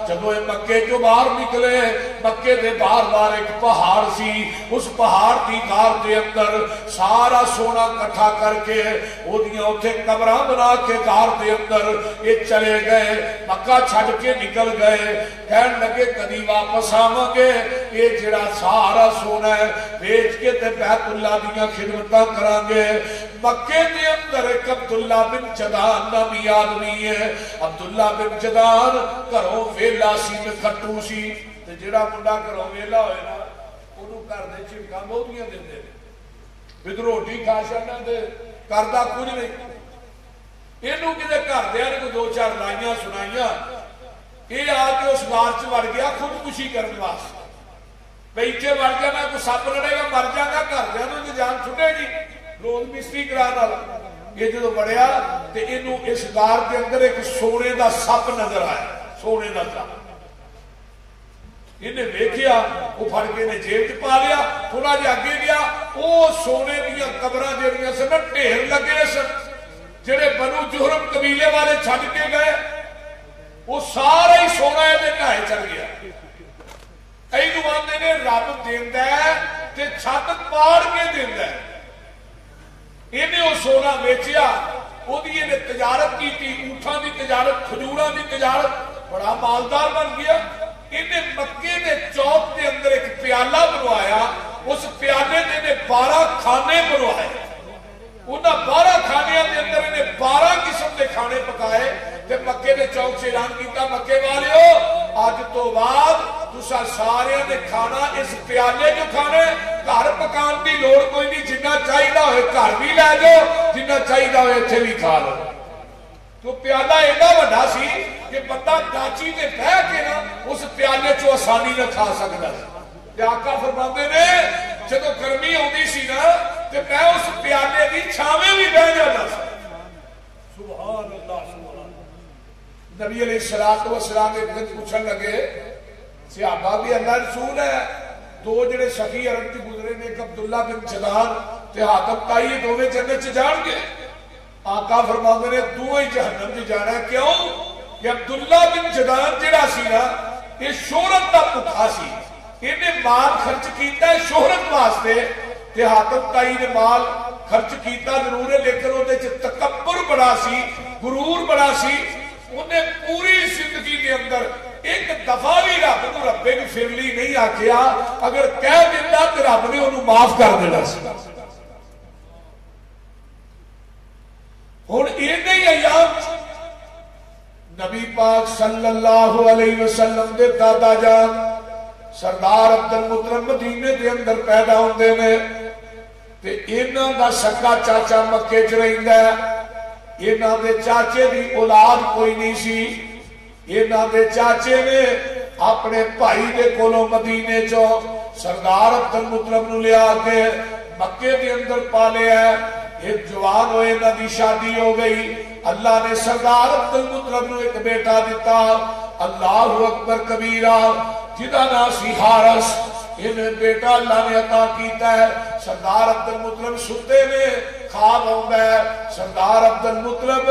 جب وہ مکے جو باہر نکلے، مکے دے باہر باہر ایک پہاڑ سی، اس پہاڑ دی غار دے اندر سارا سونا کٹھا کر کے وہ دیاں اتے قبراں بنا کے غار دے اندر یہ چلے گئے، مکہ چھڑ کے نکل گئے۔ کہن لگے کدی واپس آواں گے، یہ جڑا سارا سونا ہے بیچ کے تے بیت اللہ دیاں خدمتاں کران گے۔ مکے دے اندر ایک عبداللہ بن جدان نامی آدمی ہے۔ عبداللہ بن جدان گھروں ویلا سی میں کھٹو سی، تے جڑا منڈا گھروں ویلا ہوئے نا انہوں کر دے چھڑکاں بہتیاں دیندے پھر روٹی کھا چھڈنا تے کردا کچھ نہیں۔ اینوں کدے گھر دیاں نے 2-4 لائیاں سنائیاں، یہ آ کے اس غار چ وڑ گیا خودکشی کرنے واسطے، بھئی اتنے وڑ گیا میں کوئی سپ لڑے گا مر جاں گا، گھر دیاں نوں جان چھٹے گی روز مستری کران والا۔ یہ جدوں بڑھیا تے اینوں اس غار کے اندر ایک سونے دا سپ نظر آیا، سونے دا سپ۔ انہیں ویکھیا وہ پھڑ کے نے جیب چ پا لیا تھوڑا جہا اگے گیا وہ سونے دیا قبراں جہاں سن ڈھیر لگے سن جڑے بنو جہرم قبیلے والے چھڈ کے گئے وہ سارا ہی سونا یہ ڈھائے چل گیا کئی لوگ آتے نے رب دیندا ہے تے چھت پاڑ کے دیندا ہے انہیں وہ سونا ویچیا وہ تجارت کی اونٹاں دی تجارت کھجوراں دی تجارت بڑا مالدار بن گیا انہیں مکے دے چوک دے اندر ایک پیالہ بنوایا اس پیالے نے 12 کھانے بنوائے انہاں 12 کھانیاں دے اندر انہیں 12 قسم دے کھانے پکائے تے مکے دے چوک سے اعلان کیتا مکے والیو آج تو بعد تساں سارے نے کھانا اس پیالے جو کھانے گھر پکان دی لوڑ کوئی نہیں جنہ چاہیے ہوئے گھر بھی لے جاؤ جنہ چاہیے ہوئے اتنے بھی کھا لو تو پیالہ ایڈا بڑا سی کہ بندہ ڈاچی تے بہ کے نا اس پیالے چو آسانی نہ کھا سکتا تے آقا فرماندے نے جدوں گرمی ہوندی سی نا تے میں اس پیالے دی چھاویں بھی بہ جاتا سبحان اللہ سبحان اللہ نبی علیہ السلام ایک دن پوچھن لگے صحابہ بھی اللہ رسول ہے دو جڑے سخی عرب کی گزرے نے ایک عبداللہ بن جدان تے حاتم تائی دونوں جنت چ جان گے آقا فرماندے نے دوویں جہنم چ جانا ہے کیوں کہ عبداللہ بن جدان جڑا سی نا یہ شہرت دا بھکھا سی انہیں مال خرچ کیتا ہے شہرت واسطے تے حاتم تائی نے مال خرچ کیتا ضرور ہے لیکن اودے چ تکبر بڑا سی غرور بڑا سی انہیں پوری زندگی کے اندر ایک دفعہ بھی رب کو رب اغفر لی نہیں آکھیا اگر کہہ دیتا تو رب نے انہوں معاف کر دینا سی ہن اینے ہی ایام نبی پاک صلی اللہ علیہ وسلم دے دادا جان سردار عبد المطلب مدینے دے اندر پیدا ہوندے نے تے انہاں دا سکا چاچا مکے چ رہندا ہے انہاں دے چاچے دی اولاد کوئی نہیں سی انہاں دے چاچے نے اپنے بھائی دے کولوں مدینے چوں سردار عبد المطلب نو لیا کے مکے دے اندر پالیا ہے ایک جوان ہوئے انہاں دی شادی ہو گئی اللہ نے سردار عبد المطلب نو ایک بیٹا دیتا اللہ اکبر کبیرہ جدا ناسی حارس انہیں بیٹا اللہ نے عطا کیتا ہے سردار عبد المطلب ستے میں خواب ہوندا ہے سردار عبد المطلب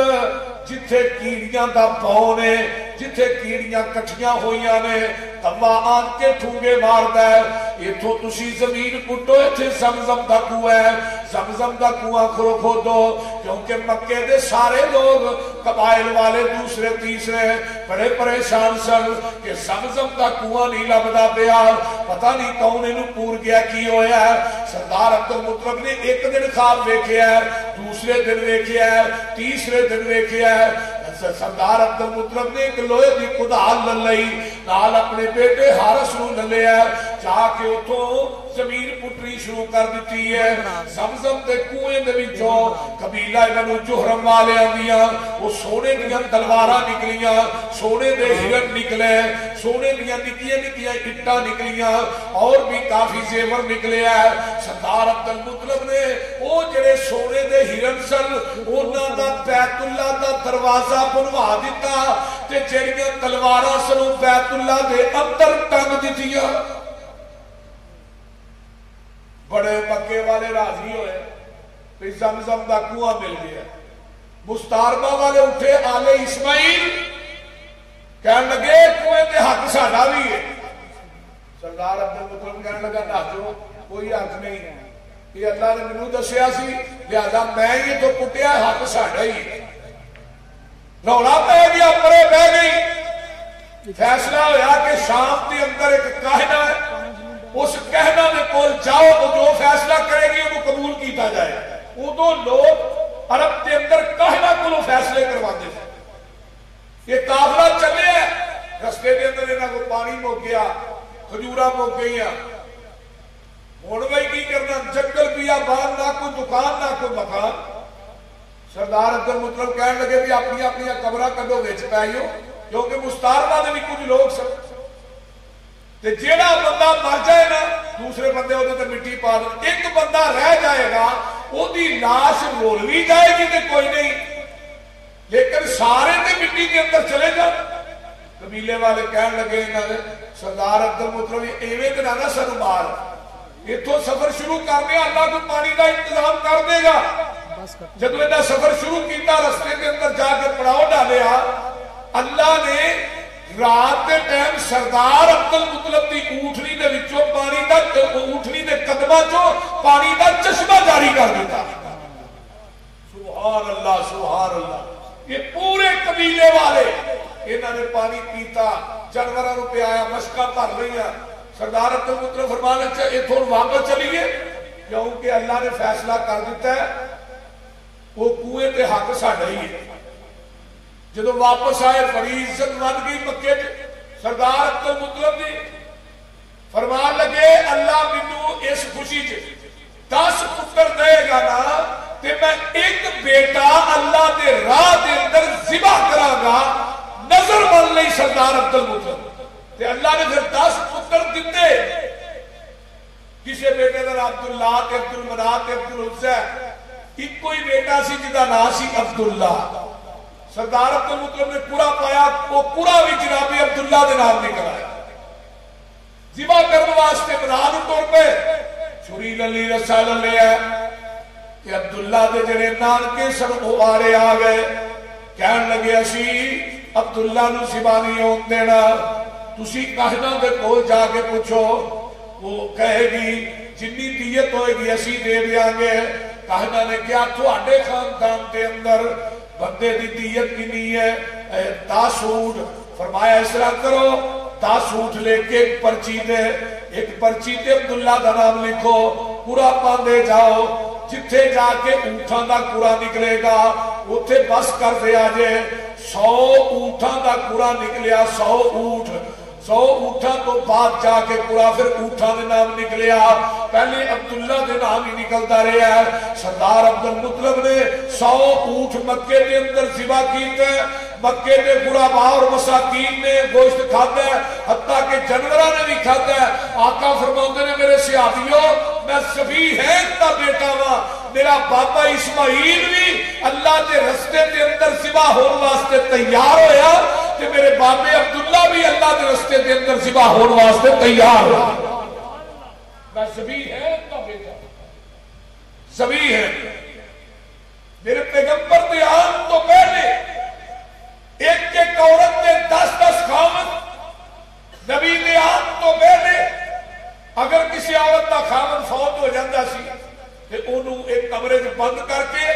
جتھے کیڑیاں دا پاؤں نے جتھے کیڑیاں کٹھیاں ہوئیاں نے توا آن کے ٹھونگے ماردا ہے ایتھوں تسی زمین پٹو ایتھے زمزم دا کنواں ہے زمزم دا کنواں کھودو کیونکہ مکے دے سارے لوگ قبائل والے دوسرے تیسرے بڑے پریشان سن کہ زمزم دا کنواں نہیں لبدا پیا پتہ نہیں کون انہوں پور گیا کی ہویا ہے سردار عبد المطلب نے ایک دن خواب ویکھیا ہے دوسرے دن ویکھیا ہے تیسرے دن ویکھیا ہے سردار عبد المطلب نے ایک لوہے دی کدال لئی نال اپنے بیٹے حارس نو لیا جا کے اتھوں زمین پٹری شروع کر دیتی ہے زمزم دے کنویں دے وچوں قبیلہ بنو جہرم والے آندیاں وہ سونے دیاں تلواراں نکلیاں سونے دے ہرن نکلے سونے دیاں نکیاں نکیاں اٹاں نکلیاں اور بھی کافی زیور نکلے ہے سردار عبد المطلب نے وہ جڑے سونے دے ہرن سن انہاں دا بیت اللہ دا دروازہ بنوا دیتا تے جڑیاں تلواراں سن بیت اللہ دے اندر ٹنگ دتیاں بڑے مکے والے راضی ہوئے پھر زمزم دا کنواں مل گیا مستاربہ والے اٹھے آلے اسماعیل کہنے لگے کنویں دے حق ساڈا بھی ہے سردار عبد المطلب کہنے لگا ناچو کوئی حق نہیں یہ اللہ نے منو دسیا سی لہذا میں یہ تو پٹیا حق ساڈا ہی ہے رولا پہ گیا پرے بہ گئی فیصلہ ہویا کہ شام کے اندر ایک کاہنہ ہے اس کہنا میں کول جاؤ تو جو فیصلہ کرے گی انہوں قبول کیتا جائے ادو لوگ عرب کے اندر کہنا کلو فیصلے کرواتے تھے یہ قافلہ چلے ہیں رستے کے اندر انہوں کو پانی موک گیا کھجورا موک گئی ہون بھائی کی کرنا جنگل پیا بان نہ کوئی دکان نہ کوئی مکان سردار عبد المطلب کہنے لگے بھی اپنی اپنی قبرہ کڈو وچ پائیو کیونکہ مستاربہ نے بھی کچھ لوگ سن تے جیڑا بندہ مر جائے نا دوسرے بندے ہوتے تے مٹی پا دیں ایک بندہ رہ جائے گا وہ دی لاش رولوی جائے گی تے کوئی نہیں لیکن سارے تے مٹی کے اندر چلے جا قبیلے والے کہن لگے انہوں نے سردار عبد المطلب ایویں تے نہ سانو مار اتوں سفر شروع کرنے اللہ کو پانی کا انتظام کر دے گا جب انہیں سفر شروع کیتا رستے کے اندر جا کے پڑاؤ ڈالیا اللہ نے رات کے ٹائم سردار عبد المطلب کی اونٹنی دے وچوں پانی دا اونٹنی دے قدماں چوں پانی دا چشمہ جاری کر دیتا سبحان اللہ یہ پورے قبیلے والے انہوں نے پانی پیتا جانوراں نوں پیا مشکاں بھر رہی ہیں سردار عبد المطلب فرمانے چاہے اتھوں واپس چلیے کیونکہ اللہ نے فیصلہ کر دیتا ہے وہ کنویں تے حق ساڈا ہی ہے جدو واپس آئے بڑی عزت بن گئی مکے سردار عبد المطلب جی فرمان لگے اللہ مینوں اس خوشی 10 پتر دے گا نا تے میں ایک بیٹا اللہ دے راہ دے اندر ذبح کراں گا نظر بن لئی سردار عبد المطلب تے اللہ نے پھر 10 پتر دیتے کسی بیٹے کا عبداللہ تے عبد المنات تے عبد العزیٰ ایک کوئی بیٹا سی جدا نام سی عبداللہ سردار عبد المطلب نے پورا پایا وہ پورا بھی جناب عبداللہ دے نام نکل آیا ذبح کرنے واسطے میدان طور پہ چھری للی رسالہ لے ہے کہ عبداللہ دے جڑے نانکے سن وہ آرے آ گئے کہن لگے اسی عبداللہ نو ذبح نہیں ہون دینا تسی کہنا دے کو جا کے پوچھو وہ کہے گی جنی دیت ہوئے گی اسی دے دیاں گے کہنا نے کیا تھوڑے خاندان دے اندر بندے دی دیت کی نہیں ہے 10 اونٹ فرمایا اس طرح کرو 10 اونٹ لے کے ایک پرچی تے عبداللہ دا نام لکھو پورا پاندے جاؤ جتھے جا کے اونٹاں دا کورا نکلے گا اتھے بس کر دیا جے 100 اونٹاں دا کورا نکلیا 100 اونٹ 100 اونٹاں تو بعد جا کے پورا پھر اونٹاں دے نام نکلیا پہلے عبداللہ دے نام ہی نکلتا رہا ہے سردار عبد المطلب نے 100 اونٹ مکے دے اندر ذبح کیتے مکے دے غرباء اور مساکین نے گوشت کھاتا ہے حتیٰ کہ جانوراں نے بھی کھاتا ہے آقا فرماتے نے میرے صحابیوں میں ذبیح کا بیٹا ہاں میرا بابا اسماعیل بھی اللہ کے رستے کے اندر ذبح ہونے واسطے تیار ہویا کہ میرے بابے عبداللہ بھی اللہ کے رستے کے اندر ذبح ہونے واسطے تیار ہوا میں ذبیح کا بیٹا ذبیح میرے پیغمبر دے آن تو پہلے ایک عورت نے 10 خامن نبی دے آن تو پہلے اگر کسی عورت کا خامن فوت ہو جاتا سی کہ انہوں ایک کمرے میں بند کر کے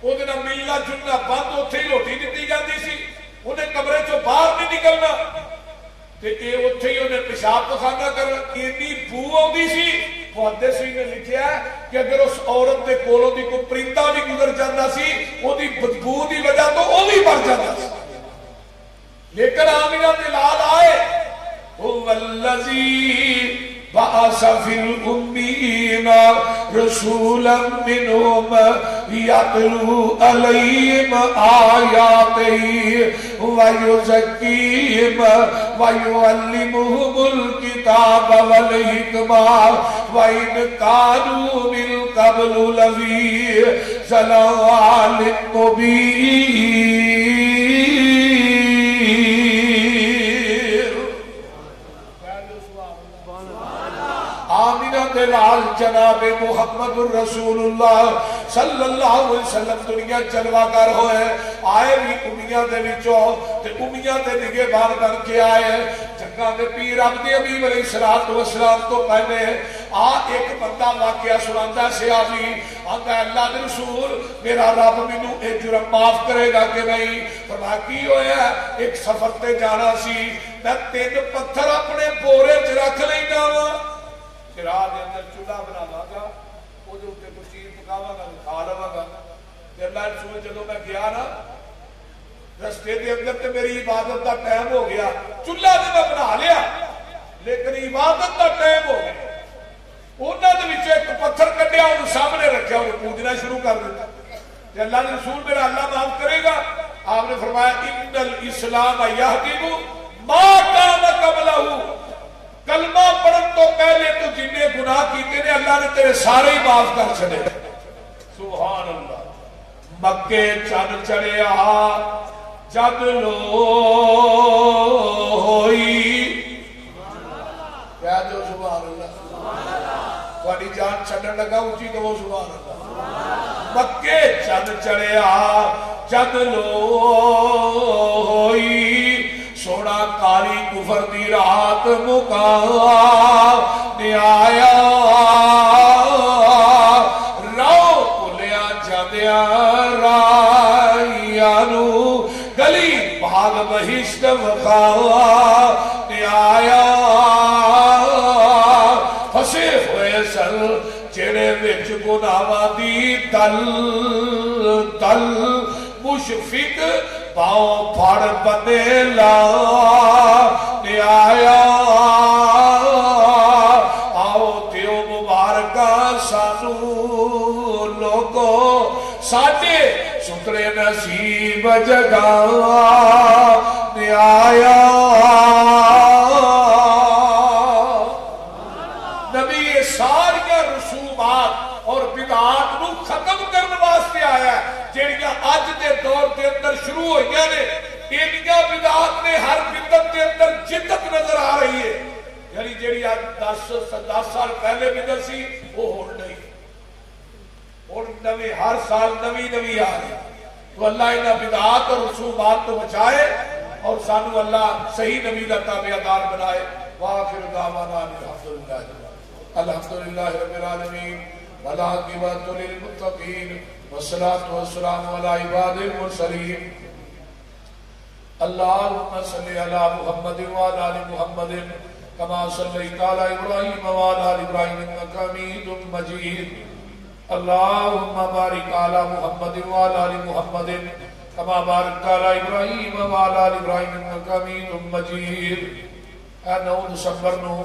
وہ دن ملنا جلنا بند اتھے ہی روٹی دیتی جاتی سی انہیں کمرے چو باہر نہیں نکلنا تے اے اتھے ہی انہیں پیشاب پخانا کرنا اتنی بو آتی سی محدثی نے لکھیا ہے کہ اگر اس عورت دے کولوں دی کوئی پرندہ بھی گزر جاتا سی وہ دی بدبو دی وجہ تو وہ بھی مر جاتا سی لیکن آمینہ دلال آئے وَالَّذِي بَعَثَ فِي الْأُمِّينَ رَسُولًا مِّنْهُمْ يَتْلُو عَلَيْهِمْ آيَاتِهِ وَيُزَكِّيهِمْ وَيُعَلِّمُهُمُ الْكِتَابَ وَالْحِكْمَةَ وَإِنْ كَانُوا مِن قَبْلُ لَفِي ضَلَالٍ مُّبِينٍ آمینہ دلال جناب محمد الرسول اللہ صلی اللہ علیہ وسلم دنیا جلوہ گر ہوئے آئے بھی امیہ دے وچوں تے امیہ دے نگے بار بن کے آئے جنگاں دے پیر عبد ابی علیہ السلام تو پہلے ایک بندہ واقعہ سناندہ سے آبی آندہ اللہ دے رسول میرا رب منو ایک جرم معاف کرے گا کہ نہیں فرما کی ہویا ایک سفر تے جانا سی میں 3 پتھر اپنے بورے چ رکھ لینا وا راہ دے اندر چولہا بناواں گا او دے اوپر کچھ چیز پکاواں گا کھا لواں گا تے اللہ رسول جدوں میں گیا نا رستے دے اندر تے میری عبادت دا ٹائم ہو گیا چولہا تے میں بنا لیا لیکن عبادت دا ٹائم ہو گیا انہاں دے وچ ایک پتھر کڈیا اون سامنے رکھیا اور پوجنا شروع کر دتا تے اللہ نے رسول میرا اللہ معاف کرے گا آپ نے فرمایا ان الاسلام یہدم ما کان قبلہ کلمہ پڑھن تو پہلے تو جنہیں گناہ کیتے نے اللہ نے تیرے سارے ہی معاف کر چھڑے سبحان اللہ مکے چن چڑھیا جد لو ہوئی کیا جو سبحان اللہ تھوڑی جان چھڑن لگا اونچی تو وہ سبحان اللہ مکے چند چڑھیا جد لو ہوئی سونا کالی کفر دی رات مکا نے آیا رو کلیا جدیا رائیانو گلی بھاگ بہشت وقا نے آیا پھسے ہوئے سن جڑے وچ گناہاں دی دل دل مشفق پاؤں پھڑ بنے لا نے آیا آؤ دیو مبارکہ سانو لوگو ساڈے سترے نصیب جگا نے آیا نبی ساریا رسومات اور بدعات نو ختم کرنے واسطے آیا ہے جیڑیاں آج دے دور دے اندر شروع ہوئی نے انیاں بدعات نے ہر بدعت دے اندر جدت نظر آ رہی ہے یعنی جیڑی آج 10 سال پہلے بدعت سی وہ ہون نہیں اور نوی ہر سال نوی نوی آ رہی تو اللہ انہاں بدعات اور رسومات تو بچائے اور سانو اللہ صحیح نبی دا تابعدار بنائے وآخر دعوانا الحمدللہ رب العالمین والعاقبۃ للمتقین والصلاة والسلام علی عباد المرسلین اللہم صلی علی محمد وعلی آل محمد کما صلیت علی ابراہیم وعلی آل ابراہیم انک حمید مجید اللہم بارک علی محمد وعلی آل محمد کما بارکت علی ابراہیم وعلی آل ابراہیم انک حمید مجید 9 دسمبر نو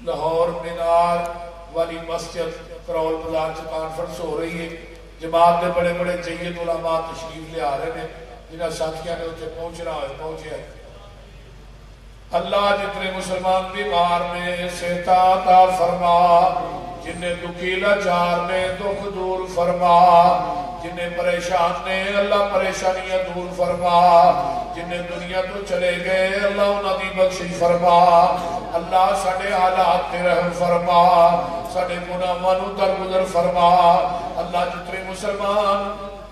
لاہور مینار والی مسجد کرول بازار سے کانفرنس ہو رہی ہے جماعت نے بڑے بڑے جید علماء تشریف لے آ رہے ہیں جنہاں ساتھیاں نے اسے پہنچنا ہے پہنچے ہیں اللہ جتنے مسلمان بیمار میں صحت عطا فرما جنہیں دکیلا چار میں دکھ دور فرما جنہیں پریشان نے اللہ پریشانیاں دور فرما جنہیں دنیا تو چلے گئے اللہ انہاں دی بخشش فرما اللہ ساڑھے حالات تے رحم فرما ساڑھے گناہاں نو درگزر فرما اللہ جتنے مسلمان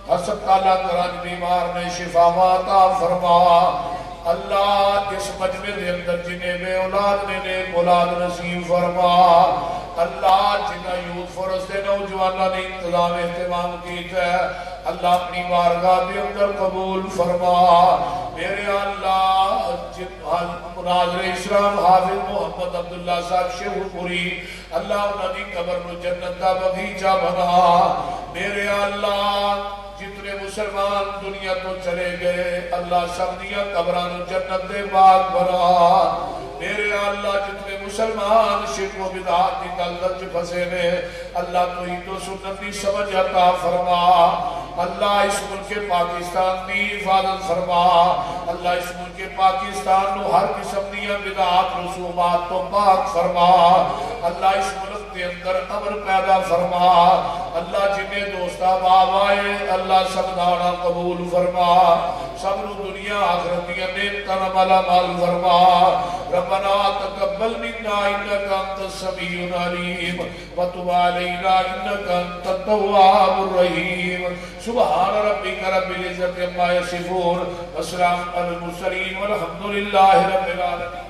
ہسپتالاں کران بیمار نے شفا عطا فرما اللہ اس مجمع دے اندر جنہیں بے اولاد نے نیک اولاد نصیب فرما اللہ جنہیں یوتھ فورس دے نوجوانہ نے انتظام اہتمام کیتا ہے اللہ اپنی بارگاہ دے اندر قبول فرما میرے اللہ مناظر اسلام حافظ محمد عبداللہ صاحب شیخ پوری اللہ انہوں نے قبر نو جنت دا بغیچہ بنا میرے اللہ جتنے مسلمان دنیا تو چلے گئے اللہ سب دیا قبران جنت دے باغ بنا میرے اللہ جتنے مسلمان شرک و بدعات کی دلدل پھنسے نے اللہ تو ہی تو سنت دی سمجھ عطا فرما اللہ اس ملک پاکستان دی حفاظت فرما اللہ اس ملک پاکستان نو ہر قسم دیا بدعات رسومات تو پاک فرما اللہ اس ملک دے اندر امر پیدا فرما اللہ جنہیں دوستا باب آئے اللہ سب دانا قبول فرما سب نو دنیا آخرت دیا نیمتن مالا مال فرما ربنا تقبل منا انکا انت السمیع العلیم وتب علینا انکا انت التواب الرحیم سبحان ربک رب العزت عما یصفون والسلام علی المرسلین والحمدللہ رب العالمین